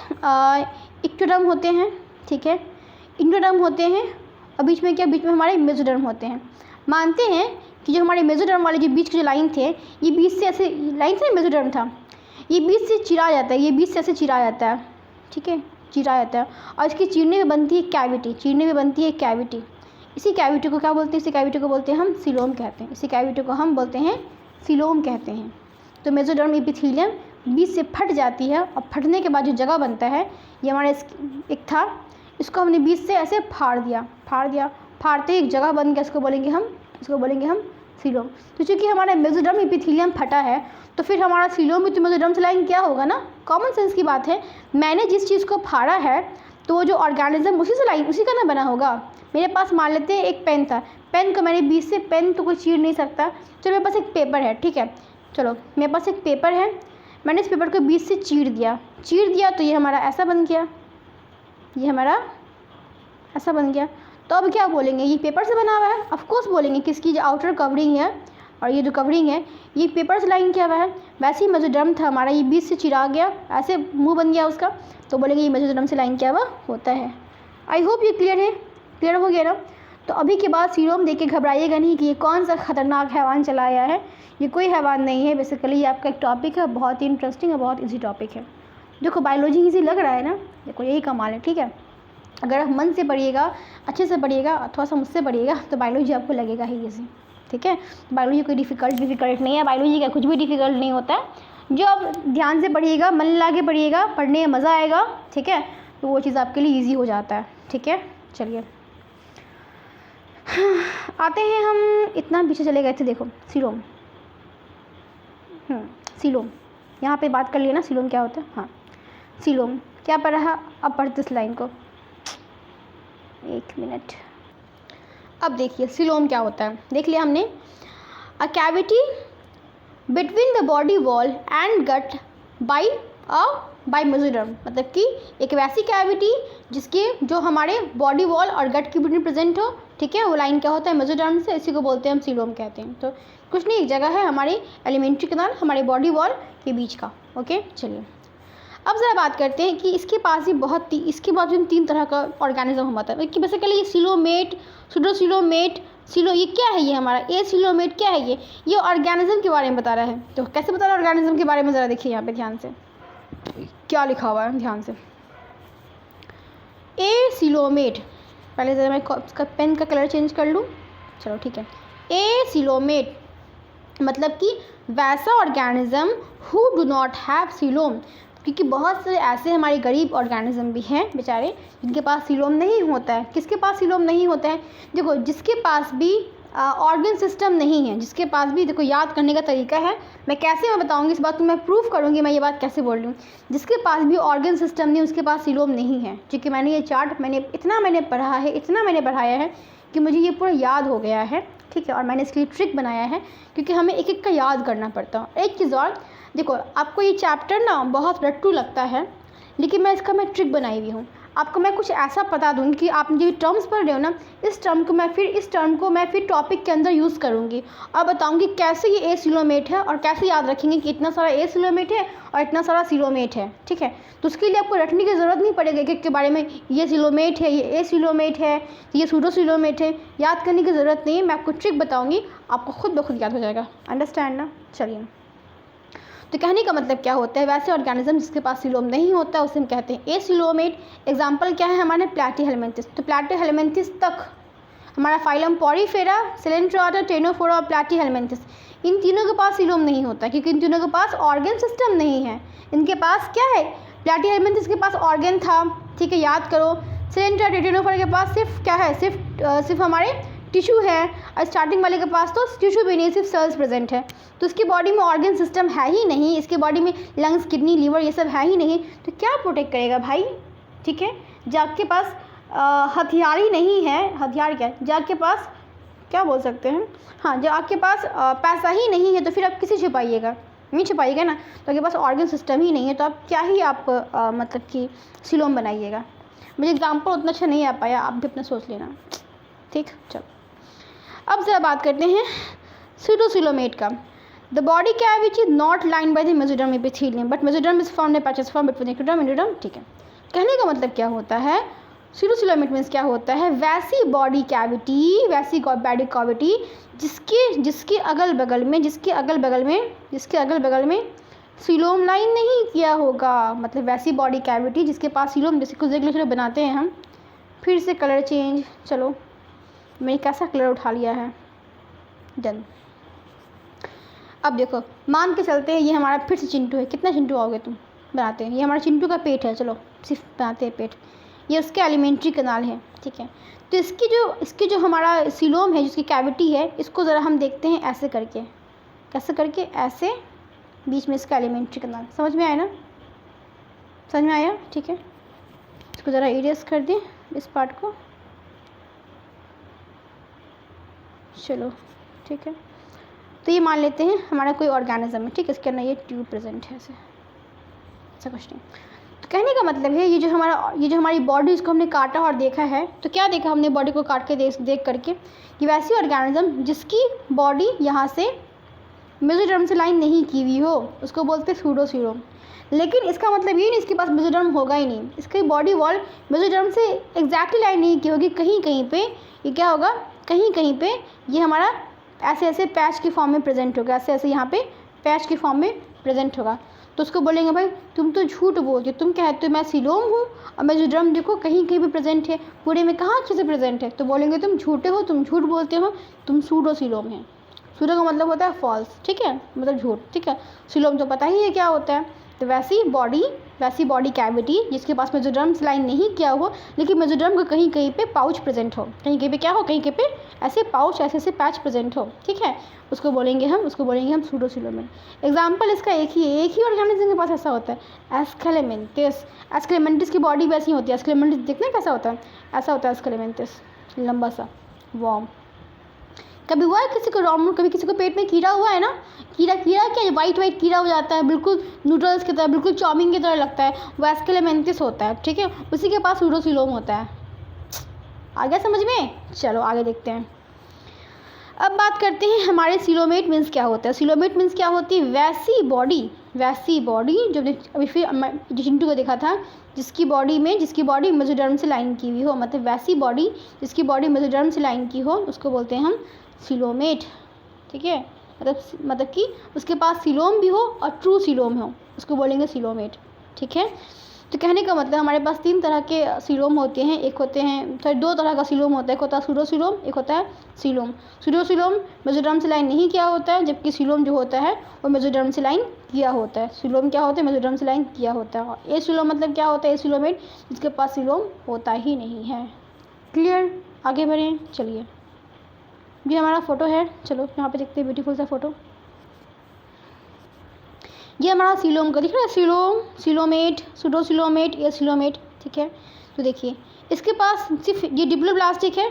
एक्टोडर्म होते हैं, ठीक है, इंडोडर्म होते हैं, और बीच में क्या? बीच में हमारे मेसोडर्म होते हैं। मानते हैं कि जो हमारे मेसोडर्म वाले जो बीच के जो लाइन थे, ये बीच से ऐसे लाइन से मेसोडर्म था, ये बीच से चिरा जाता है, ये बीच से ऐसे चिरा जाता है, ठीक है, चिरा जाता है, और इसकी चीरने में बनती है कैविटी, चीरने में बनती है कैविटी। इसी कैविटी को क्या बोलते हैं? इसी कैविटी को बोलते हैं हम सीलोम कहते हैं, इसी कैविटी को हम बोलते हैं सीलोम कहते हैं। तो मेसोडर्म एपिथेलियम बीच से फट जाती है, और फटने के बाद जो जगह बनता है, ये हमारा एक था, इसको हमने बीच से ऐसे फाड़ दिया, फाड़ते ही एक जगह बन गया, इसको बोलेंगे हम इसको बोलेंगे हम सीलोम। तो चूँकि हमारा मेसोडर्म एपिथेलियम फटा है तो फिर हमारा सीलोम विद मेसोडर्म से लाइन क्या होगा ना, कॉमन सेंस की बात है। मैंने जिस चीज़ को फाड़ा है तो वो जो ऑर्गेनिज्म उसी से लाइन उसी का ना बना होगा। मेरे पास मान लेते हैं एक पेन था, पेन को मैंने बीच से, पेन तो कोई चीर नहीं सकता, चलो मेरे पास एक पेपर है, ठीक है, चलो मेरे पास एक पेपर है, मैंने इस पेपर को बीच से चीर दिया तो ये हमारा ऐसा बन गया, ये हमारा ऐसा बन गया। तो अब क्या बोलेंगे, ये पेपर से बना हुआ है, ऑफ कोर्स बोलेंगे कि इसकी जो आउटर कवरिंग है और ये जो कवरिंग है ये पेपर से लाइन किया हुआ है। वैसे ही मेसोडर्म था हमारा, ये बीच से चिरा गया, ऐसे मुंह बन गया उसका, तो बोलेंगे ये मेसोडर्म से लाइन किया हुआ होता है। आई होप ये क्लियर हो गया ना। तो अभी के बाद सीलोम देख के घबराइएगा नहीं कि ये कौन सा खतरनाक हैवान चला आया है। ये कोई हैवान नहीं है, बेसिकली ये आपका एक टॉपिक है, बहुत ही इंटरेस्टिंग और बहुत ईजी टॉपिक है। देखो बायोलॉजी ईजी लग रहा है ना, देखो यही कमाल है, ठीक है। अगर आप मन से पढ़िएगा, अच्छे से पढ़िएगा, थोड़ा सा मुझसे पढ़िएगा तो बायोलॉजी आपको लगेगा ही ईजी, ठीक है। बायोलॉजी कोई डिफ़िकल्ट नहीं है, बायोलॉजी का कुछ भी डिफ़िकल्ट नहीं होता है। जो आप ध्यान से पढ़िएगा, मन लगा के पढ़िएगा, पढ़ने में मज़ा आएगा, ठीक है, तो वो चीज़ आपके लिए ईजी हो जाता है, ठीक है। चलिए आते हैं हम, इतना पीछे चले गए थे, देखो सीलोम, सीलोम यहाँ पे बात कर लिया ना, सीलोम क्या होता है। हाँ सीलोम क्या पढ़ा है, अब पढ़ते इस लाइन को, एक मिनट। अब देखिए सीलोम क्या होता है, देख लिया हमने, a cavity between the body wall and gut by mesoderm, मतलब कि एक वैसी कैविटी जिसके जो हमारे बॉडी वॉल और गट के बिटवीन प्रेजेंट हो, ठीक है, वो लाइन क्या होता है मेसोडर्म से, इसी को बोलते हैं हम सीलोम कहते हैं। तो कुछ नहीं, एक जगह है हमारी एलिमेंट्री कैनाल हमारे बॉडी वॉल के बीच का, ओके। चलिए अब ज़रा बात करते हैं कि इसके पास ही इसके बाद भी 3 तरह का ऑर्गेनिज्म होता है कि बेसिकली ये सीलोमेट, सूडोसीलोमेट, ये क्या है, ये हमारा ए सीलोमेट क्या है, ये ऑर्गेनिज्म के बारे में बता रहा है। तो कैसे बता रहा है ऑर्गेनिज्म के बारे में, ज़रा देखिए यहाँ पे ध्यान से क्या लिखा हुआ है, ध्यान से। ए सीलोमेट, पहले ज़रा मैं इसका पेन का कलर चेंज कर लूँ, चलो ठीक है। ए सीलोमेट मतलब कि वैसा organism who do not have coelom, क्योंकि बहुत से ऐसे हमारे गरीब ऑर्गेनिज्म भी हैं बेचारे जिनके पास सीलोम नहीं होता है। किसके पास सीलोम नहीं होता है, देखो जिसके पास भी ऑर्गन सिस्टम नहीं है, जिसके पास भी, देखो याद करने का तरीका है, मैं बताऊंगी इस बात को, मैं प्रूफ करूंगी मैं ये बात कैसे बोल रही हूँ। जिसके पास भी ऑर्गन सिस्टम नहीं उसके पास सीलोम नहीं है, क्योंकि मैंने ये चार्ट इतना मैंने पढ़ाया है कि मुझे ये पूरा याद हो गया है, ठीक है। और मैंने इसके लिए ट्रिक बनाया है क्योंकि हमें एक एक का याद करना पड़ता है। एक चीज़ और, देखो आपको ये चैप्टर ना बहुत रट्टू लगता है, लेकिन मैं ट्रिक बनाई हुई हूँ। आपको मैं कुछ ऐसा बता दूँगी कि आप जो टर्म्स पढ़ रहे हो ना, इस टर्म को मैं फिर टॉपिक के अंदर यूज़ करूँगी और बताऊँगी कैसे ये ए सीलोमेट है, और कैसे याद रखेंगे कि इतना सारा ए सीलोमेट है और इतना सारा सीलोमेट है, ठीक है। तो उसके लिए आपको रटने की ज़रूरत नहीं पड़ेगी एक के बारे में, ये सीलोमेट है, ये ए सीलोमेट है, ये सूडोसीलोमेट है, याद करने की ज़रूरत नहीं है। मैं आपको ट्रिक बताऊँगी, आपको खुद ब खुद याद हो जाएगा, अंडरस्टैंड ना। चलिए, तो कहने का मतलब क्या होता है, वैसे ऑर्गेनिज्म जिसके पास सीलोम नहीं होता है उसे हम कहते हैं ए सीलोमेट। एग्जाम्पल क्या है हमारे, प्लैटीहेलमिन्थिस। तो प्लैटीहेलमिन्थिस तक हमारा फाइलम पॉरीफेरा, सिलेंट्रोटा, टेनोफोरा और प्लैटीहेलमिन्थिस, इन तीनों के पास सीलोम नहीं होता क्योंकि इन तीनों के पास ऑर्गन सिस्टम नहीं है। इनके पास क्या है, प्लैटीहेलमिन्थिस के पास ऑर्गन था, ठीक है, याद करो। सिलेंट्रोटा, टेनोफोरा के पास सिर्फ क्या है, सिर्फ हमारे टिश्यू है, और स्टार्टिंग वाले के पास तो टिश्यू भी नहीं, सिर्फ सेल्स प्रेजेंट है। तो इसकी बॉडी में ऑर्गन सिस्टम है ही नहीं, इसकी बॉडी में लंग्स, किडनी, लीवर ये सब है ही नहीं, तो क्या प्रोटेक्ट करेगा भाई, ठीक है। जब आपके पास हथियार ही नहीं है, हथियार क्या है, जब आपके पास क्या बोल सकते हैं, हाँ, जब आपके पास पैसा ही नहीं है तो फिर आप किसे छुपाइएगा, नहीं छुपाइएगा ना। तो आपके पास ऑर्गन सिस्टम ही नहीं है तो आप क्या ही मतलब कि सीलोम बनाइएगा। मुझे एग्जाम्पल उतना अच्छा नहीं आ पाया, आप भी अपना सोच लेना, ठीक। चलो अब ज़रा बात करते हैं सूडोसीलोमेट का। The body cavity is not line by the mesoderm epithelium but mesoderm is found in patches form between ectoderm and endoderm, ठीक है। कहने का मतलब क्या होता है, सूडोसीलोमेट मीन्स क्या होता है, वैसी बॉडी कैविटी, वैसी बॉडी कैविटी जिसके अगल बगल में सीलोम लाइन नहीं किया होगा, मतलब वैसी बॉडी कैविटी जिसके पास सीलोम, जैसे कुछ रेगुलर बनाते हैं हम। फिर से कलर चेंज, चलो मैंने कैसा कलर उठा लिया है, डन। अब देखो मान के चलते हैं ये हमारा फिर से चिंटू है, कितना चिंटू आओगे तुम बनाते हैं, ये हमारा चिंटू का पेट है, चलो सिर्फ बनाते हैं पेट। ये उसके एलिमेंट्री कैनाल है, ठीक है। तो इसकी जो हमारा सीलोम है, जिसकी कैविटी है, इसको ज़रा हम देखते हैं ऐसे करके, कैसे करके, ऐसे बीच में इसका एलिमेंट्री कैनाल। समझ में आया ना, समझ में आया, ठीक है। इसको ज़रा इरेज कर दें इस पार्ट को, चलो ठीक है। तो ये मान लेते हैं हमारा कोई ऑर्गेनिज्म है, ठीक है, इसके अंदर ये ट्यूब प्रेजेंट है, ऐसा कुछ नहीं। तो कहने का मतलब है ये जो हमारी बॉडी, इसको हमने काटा और देखा है, तो क्या देखा हमने बॉडी को काट के देख करके कि वैसी ऑर्गेनिज्म जिसकी बॉडी यहाँ से मेसोडर्म से लाइन नहीं की हुई हो, उसको बोलते हैं सूडोसीलोम। लेकिन इसका मतलब ये नहीं इसके पास मेसोडर्म होगा ही नहीं, इसकी बॉडी वॉल मेसोडर्म से एग्जैक्टली लाइन नहीं की होगी, कहीं कहीं पे ये क्या होगा, कहीं कहीं पे ये हमारा ऐसे ऐसे पैच की फॉर्म में प्रेजेंट होगा, ऐसे ऐसे यहाँ पे पैच की फॉर्म में प्रेजेंट होगा। तो उसको बोलेंगे भाई तुम तो झूठ बोलते हो, तुम कहते हो मैं सीलोम हूँ और मेसोडर्म देखो कहीं कहीं पे प्रेजेंट है, पूरे में कहाँ अच्छे से प्रेजेंट है। तो बोलेंगे तुम झूठे हो, तुम झूठ बोलते हो, तुम सूडोसीलोम है। सूडो का मतलब होता है फॉल्स, ठीक है, मतलब झूठ, ठीक है। सीलोम तो पता ही है क्या होता है। तो वैसी बॉडी कैविटी जिसके पास मेसोडर्म से लाइन नहीं किया हो, लेकिन मेसोडर्म का कहीं कहीं पे पाउच प्रेजेंट हो, कहीं कहीं पे क्या हो, कहीं कहीं पे ऐसे पाउच, ऐसे ऐसे पैच प्रेजेंट हो, ठीक है, उसको बोलेंगे हम सूडोसीलोम। एग्जाम्पल इसका एक ही ऑर्गेनिज्म के पास ऐसा होता है, एस्केलेमेंटिस। एस्केलेमेंटिस की बॉडी वैसी होती है, एस्केलेमेंटिस देखते हैं कैसा होता है, ऐसा होता है एस्केलेमेंटिस, लंबा सा वॉर्म। कभी हुआ है किसी को रॉम, कभी किसी को पेट में कीड़ा हुआ है ना, कीड़ा क्या वाइट कीड़ा हो जाता है, बिल्कुल नूडल्स की तरह, बिल्कुल चाउमीन की तरह लगता है, वो एस्केलेमेंटिस होता है, ठीक है, उसी के पास सूडोसीलोम होता है। आ गया समझ में, चलो आगे देखते हैं। अब बात करते हैं हमारे सीलोमेट मीन्स क्या होता है। सीलोमेट मीन्स क्या होती है, वैसी बॉडी जो अभी फिर चिंटू को देखा था, जिसकी बॉडी मेसोडर्म से लाइन की हुई हो, मतलब वैसी बॉडी जिसकी बॉडी मेसोडर्म से लाइन की हो, उसको बोलते हैं हम सीलोमेट, ठीक है। मतलब कि उसके पास सीलोम भी हो और ट्रू सीलोम हो, उसको बोलेंगे सीलोमेट, ठीक है। तो कहने का मतलब हमारे पास 3 तरह के सीलोम होते हैं, एक होते हैं, सॉरी 2 तरह का सीलोम होता है, एक होता है सूडोसीलोम, एक होता है सीलोम। सूडोसीलोम मेसोडर्म से लाइन नहीं किया होता है, जबकि सीलोम जो होता है वो मेसोडर्म से लाइन किया होता है। सीलोम क्या होता है, मेसोडर्म से लाइन किया होता है। और ए सीलोम मतलब क्या होता है, ए सीलोमेट जिसके पास सीलोम होता ही नहीं है। क्लियर, आगे बढ़ें, चलिए। ये हमारा फ़ोटो है, चलो यहाँ पे देखते हैं ब्यूटीफुल सा फ़ोटो। ये हमारा सीलोम का दिख रहा है, सीलोमेट, सूडोसीलोमेट, ये सीलोमेट, ठीक है। तो देखिए इसके पास सिर्फ ये डिप्लोब्लास्टिक है,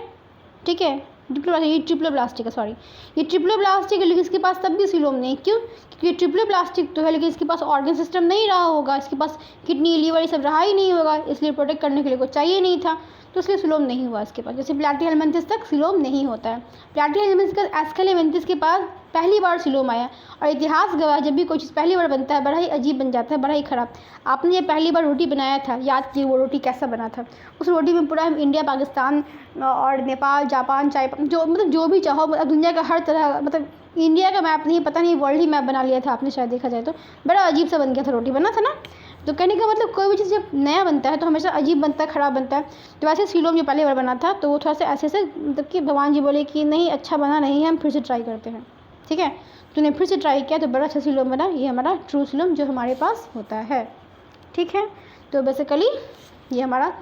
ठीक है, ये ट्रिप्लोब्लास्टिक है, सॉरी ये ट्रिप्लोब्लास्टिक है, लेकिन इसके पास तब भी सीलोम नहीं। क्यों, क्योंकि ये ट्रिप्लोब्लास्टिक तो है, लेकिन इसके पास ऑर्गन सिस्टम नहीं रहा होगा, इसके पास किडनी लीवर ये सब रहा ही नहीं होगा, इसलिए प्रोटेक्ट करने के लिए कुछ चाहिए नहीं था, तो इसलिए सीलोम नहीं हुआ इसके पास। जैसे प्लैटीहेलमिन्थस तक सीलोम नहीं होता है। प्लैटीहेलमिन्थस का एस्केलेमेंथिस के पास पहली बार सीलोम आया, और इतिहास गवाह जब भी कोई चीज़ पहली बार बनता है बड़ा ही अजीब बन जाता है, बड़ा ही ख़राब। आपने ये पहली बार रोटी बनाया था, याद कीजिए वो रोटी कैसा बना था। उस रोटी में पूरा हम इंडिया, पाकिस्तान और नेपाल, जापान, जो भी चाहो, दुनिया का हर तरह, मतलब इंडिया का मैप नहीं, पता नहीं वर्ल्ड ही मैप बना लिया था आपने शायद, देखा जाए तो बड़ा अजीब सा बन गया था, रोटी बना था ना। तो कहने का मतलब कोई भी चीज़ जब नया बनता है तो हमेशा अजीब बनता है, ख़राब बनता है। तो वैसे सीलोम जो पहली बार बना था तो वो थोड़ा सा ऐसे मतलब कि भगवान जी बोले कि नहीं अच्छा बना नहीं है, हम फिर से ट्राई करते हैं, ठीक है। तो उन्हें फिर से ट्राई किया तो बड़ा अच्छा सीलोम बना, ये हमारा ट्रू सीलोम जो हमारे पास होता है, ठीक है। तो बेसिकली ये हमारा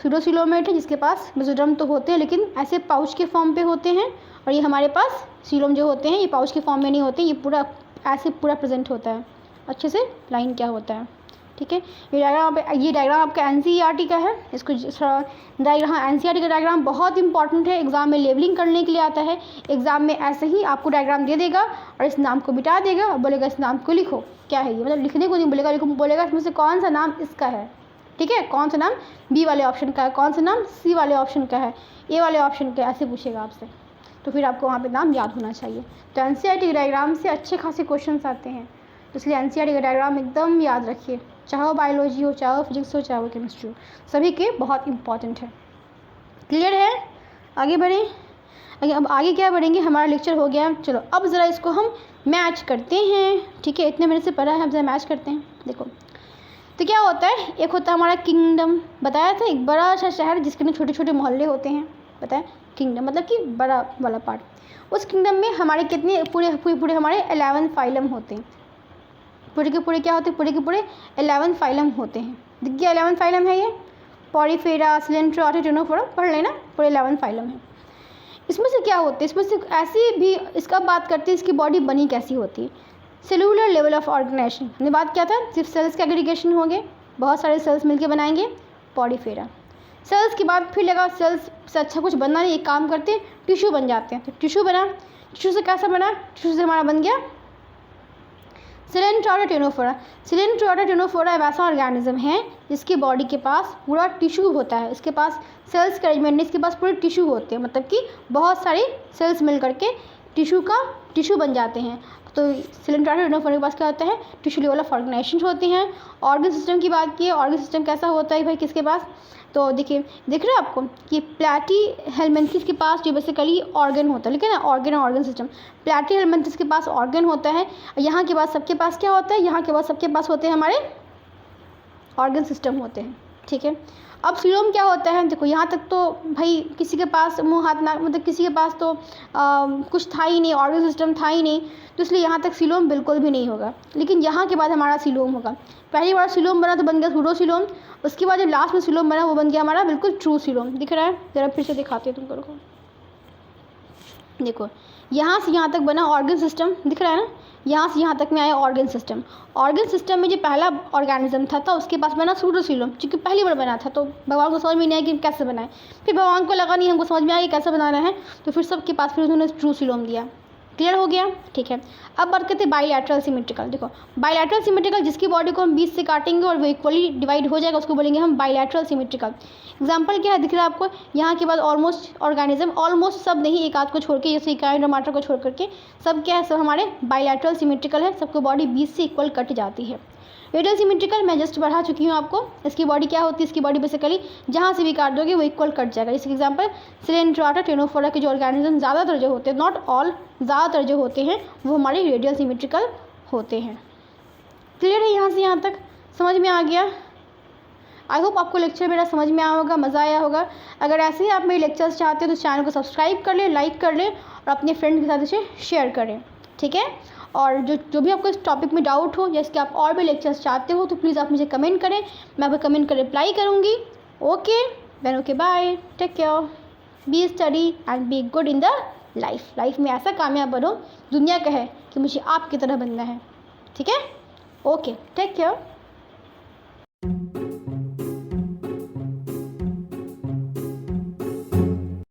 सूडोसीलोमेट है, जिसके पास मेसोडर्म तो होते हैं लेकिन ऐसे पाउच के फॉर्म पे होते हैं, और ये हमारे पास सीलोम जो होते हैं ये पाउच के फॉर्म में नहीं होते, ये पूरा ऐसे पूरा प्रेजेंट होता है, अच्छे से लाइन क्या होता है, ठीक है। ये डायग्राम आपका एनसीईआरटी का है, इसको डायग्राम, एनसीईआरटी का डायग्राम बहुत इंपॉर्टेंट है, एग्जाम में लेबलिंग करने के लिए आता है। एग्जाम में ऐसे ही आपको डायग्राम दे देगा और इस नाम को मिटा देगा और बोलेगा इस नाम को लिखो, क्या है ये, मतलब लिखने को नहीं बोलेगा, लेकिन बोलेगा इसमें से कौन सा नाम इसका है, ठीक है, कौन सा नाम बी वाले ऑप्शन का है, कौन सा नाम सी वाले ऑप्शन का है, ए वाले ऑप्शन का, ऐसे पूछेगा आपसे। तो फिर आपको वहाँ पे नाम याद होना चाहिए। तो एनसीईआरटी के डायग्राम से अच्छे खासे क्वेश्चन आते हैं, तो इसलिए एनसीईआरटी का डायग्राम एकदम याद रखिए, चाहे बायोलॉजी हो, चाहे फिजिक्स हो, चाहे केमिस्ट्री हो, सभी के बहुत इंपॉर्टेंट है। क्लियर है, आगे बढ़ें। अब आगे क्या बढ़ेंगे, हमारा लेक्चर हो गया, चलो अब ज़रा इसको हम मैच करते हैं, ठीक है, इतने मिनट से पढ़ा है, हम ज़रा मैच करते हैं। देखो तो क्या होता है, एक होता है हमारा किंगडम, बताया था, एक बड़ा सा शहर जिसके अंदर छोटे छोटे मोहल्ले होते हैं, बताया किंगडम मतलब कि बड़ा वाला पार्ट। उस किंगडम में हमारे कितने पूरे हमारे 11 फाइलम होते हैं, पूरे के पूरे क्या होते हैं, पूरे के पूरे 11 फाइलम होते हैं। दिख गया 11 फाइलम है ये, पॉरीफेरा, सिलेंट्रोटा, टेनोफोरा पढ़ लेना, पूरे 11 फाइलम है। इसमें से क्या होते हैं, इसमें से ऐसी भी इसका बात करते हैं इसकी बॉडी बनी कैसी होती है। सेलुलर लेवल ऑफ ऑर्गेनाइजेशन हमने बात किया था, सिर्फ सेल्स के एग्रीगेशन होंगे, बहुत सारे सेल्स मिलके बनाएंगे पॉलीफेरा। सेल्स के बाद फिर लगा सेल्स से अच्छा कुछ बनना नहीं, एक काम करते हैं टिश्यू बन जाते हैं। तो टिश्यू बना, टिश्यू से कैसा बना, टिश्यू से हमारा बन गया सिलेंट्रोटा टेनोफोरा। सिलेंट्रोटा टेनोफोरा ऐसा ऑर्गेनिज्म है जिसकी बॉडी के पास पूरा टिश्यू होता है, इसके पास सेल्स का अरेंजमेंट नहीं, इसके पास पूरे टिश्यू होते हैं, मतलब कि बहुत सारे सेल्स मिल करके टिश्यू बन जाते हैं। तो सिलेंट्रोटा टेनोफोरा के पास क्या होता है, टिश्यू लेवल ऑफ ऑर्गेनाइजेशन होते हैं। ऑर्गन सिस्टम की बात की, ऑर्गन सिस्टम कैसा होता है भाई किसके पास, तो देखिए दिख रहा है आपको कि प्लैटी हेलमिंथेस के पास जो बेसिकली ऑर्गन होता है, लेकिन ना ऑर्गन और ऑर्गन सिस्टम, प्लैटी हेलमिंथेस के पास ऑर्गन होता है, यहाँ के बाद सबके पास क्या होता है, यहाँ के बाद सबके पास होते हैं हमारे ऑर्गन सिस्टम होते हैं, ठीक है। अब सीलोम क्या होता है, देखो यहाँ तक तो भाई किसी के पास मुँह हाथ नाक, मतलब किसी के पास तो कुछ था ही नहीं, ऑर्गन सिस्टम था ही नहीं, तो इसलिए यहाँ तक सीलोम बिल्कुल भी नहीं होगा। लेकिन यहाँ के बाद हमारा सीलोम होगा। पहली बार सीलोम बना तो बन गया सूडो सीलोम, उसके बाद जब लास्ट में सीलोम बना वो बन गया हमारा बिल्कुल ट्रू सीलोम। दिख रहा है, ज़रा फिर से दिखाते हैं तुमको, देखो यहाँ से यहाँ तक बना ऑर्गन सिस्टम, दिख रहा है ना, यहाँ से यहाँ तक में आया ऑर्गन सिस्टम। ऑर्गन सिस्टम में जो पहला ऑर्गेनिज्म था उसके पास बना सूडोसीलोम, क्योंकि पहली बार बना था, तो भगवान को समझ में नहीं आया कि कैसे बनाए। फिर भगवान को लगा नहीं हमको समझ में आया कि कैसे बनाना है, तो फिर सबके पास फिर उन्होंने ट्रू सीलोम दिया। क्लियर हो गया, ठीक है। अब बात करते हैं बाईलैटरल सिमेट्रिकल। देखो बाईलैटरल सिमेट्रिकल जिसकी बॉडी को हम 20 से काटेंगे और वो इक्वली डिवाइड हो जाएगा उसको बोलेंगे हम बाईलैटरल सिमेट्रिकल। एग्जांपल क्या है, दिख रहा है आपको, यहाँ के बाद ऑलमोस्ट ऑर्गेनिज्म, ऑलमोस्ट सब नहीं, एक आध को छोड़ के, जैसे इकाई टमाटर को छोड़ करके सब क्या है, सब हमारे बाईलैटरल सिमेट्रिकल है, सबको बॉडी 20 से इक्वल कट जाती है। रेडियल सिमेट्रिकल मैं जस्ट बढ़ा चुकी हूँ आपको, इसकी बॉडी क्या होती है, इसकी बॉडी बेसिकली जहाँ से भी काट दोगे वो इक्वल कट जाएगा। जैसे एग्जांपल सिलेंट्रोटा टेनोफोरा के जो ऑर्गेनिज्म ज़्यादातर जो होते हैं, नॉट ऑल, ज़्यादातर जो होते हैं वो हमारे रेडियल सिमेट्रिकल होते हैं। क्लियर है, यहाँ से यहाँ तक समझ में आ गया। आई होप आपको लेक्चर मेरा समझ में आया होगा, मज़ा आया होगा। अगर ऐसे ही आप मेरे लेक्चर्स चाहते हो तो चैनल को सब्सक्राइब कर लें, लाइक कर लें और अपने फ्रेंड के साथ इसे शेयर करें, ठीक है। और जो भी आपको इस टॉपिक में डाउट हो या इसके आप और भी लेक्चर्स चाहते हो तो प्लीज़ आप मुझे कमेंट करें, मैं आपको कमेंट कर रिप्लाई करूँगी। Okay then, okay bye, take care, be study and be good in the life में ऐसा कामयाब बनो दुनिया कहे कि मुझे आपकी तरह बनना है, ठीक है। Okay take care.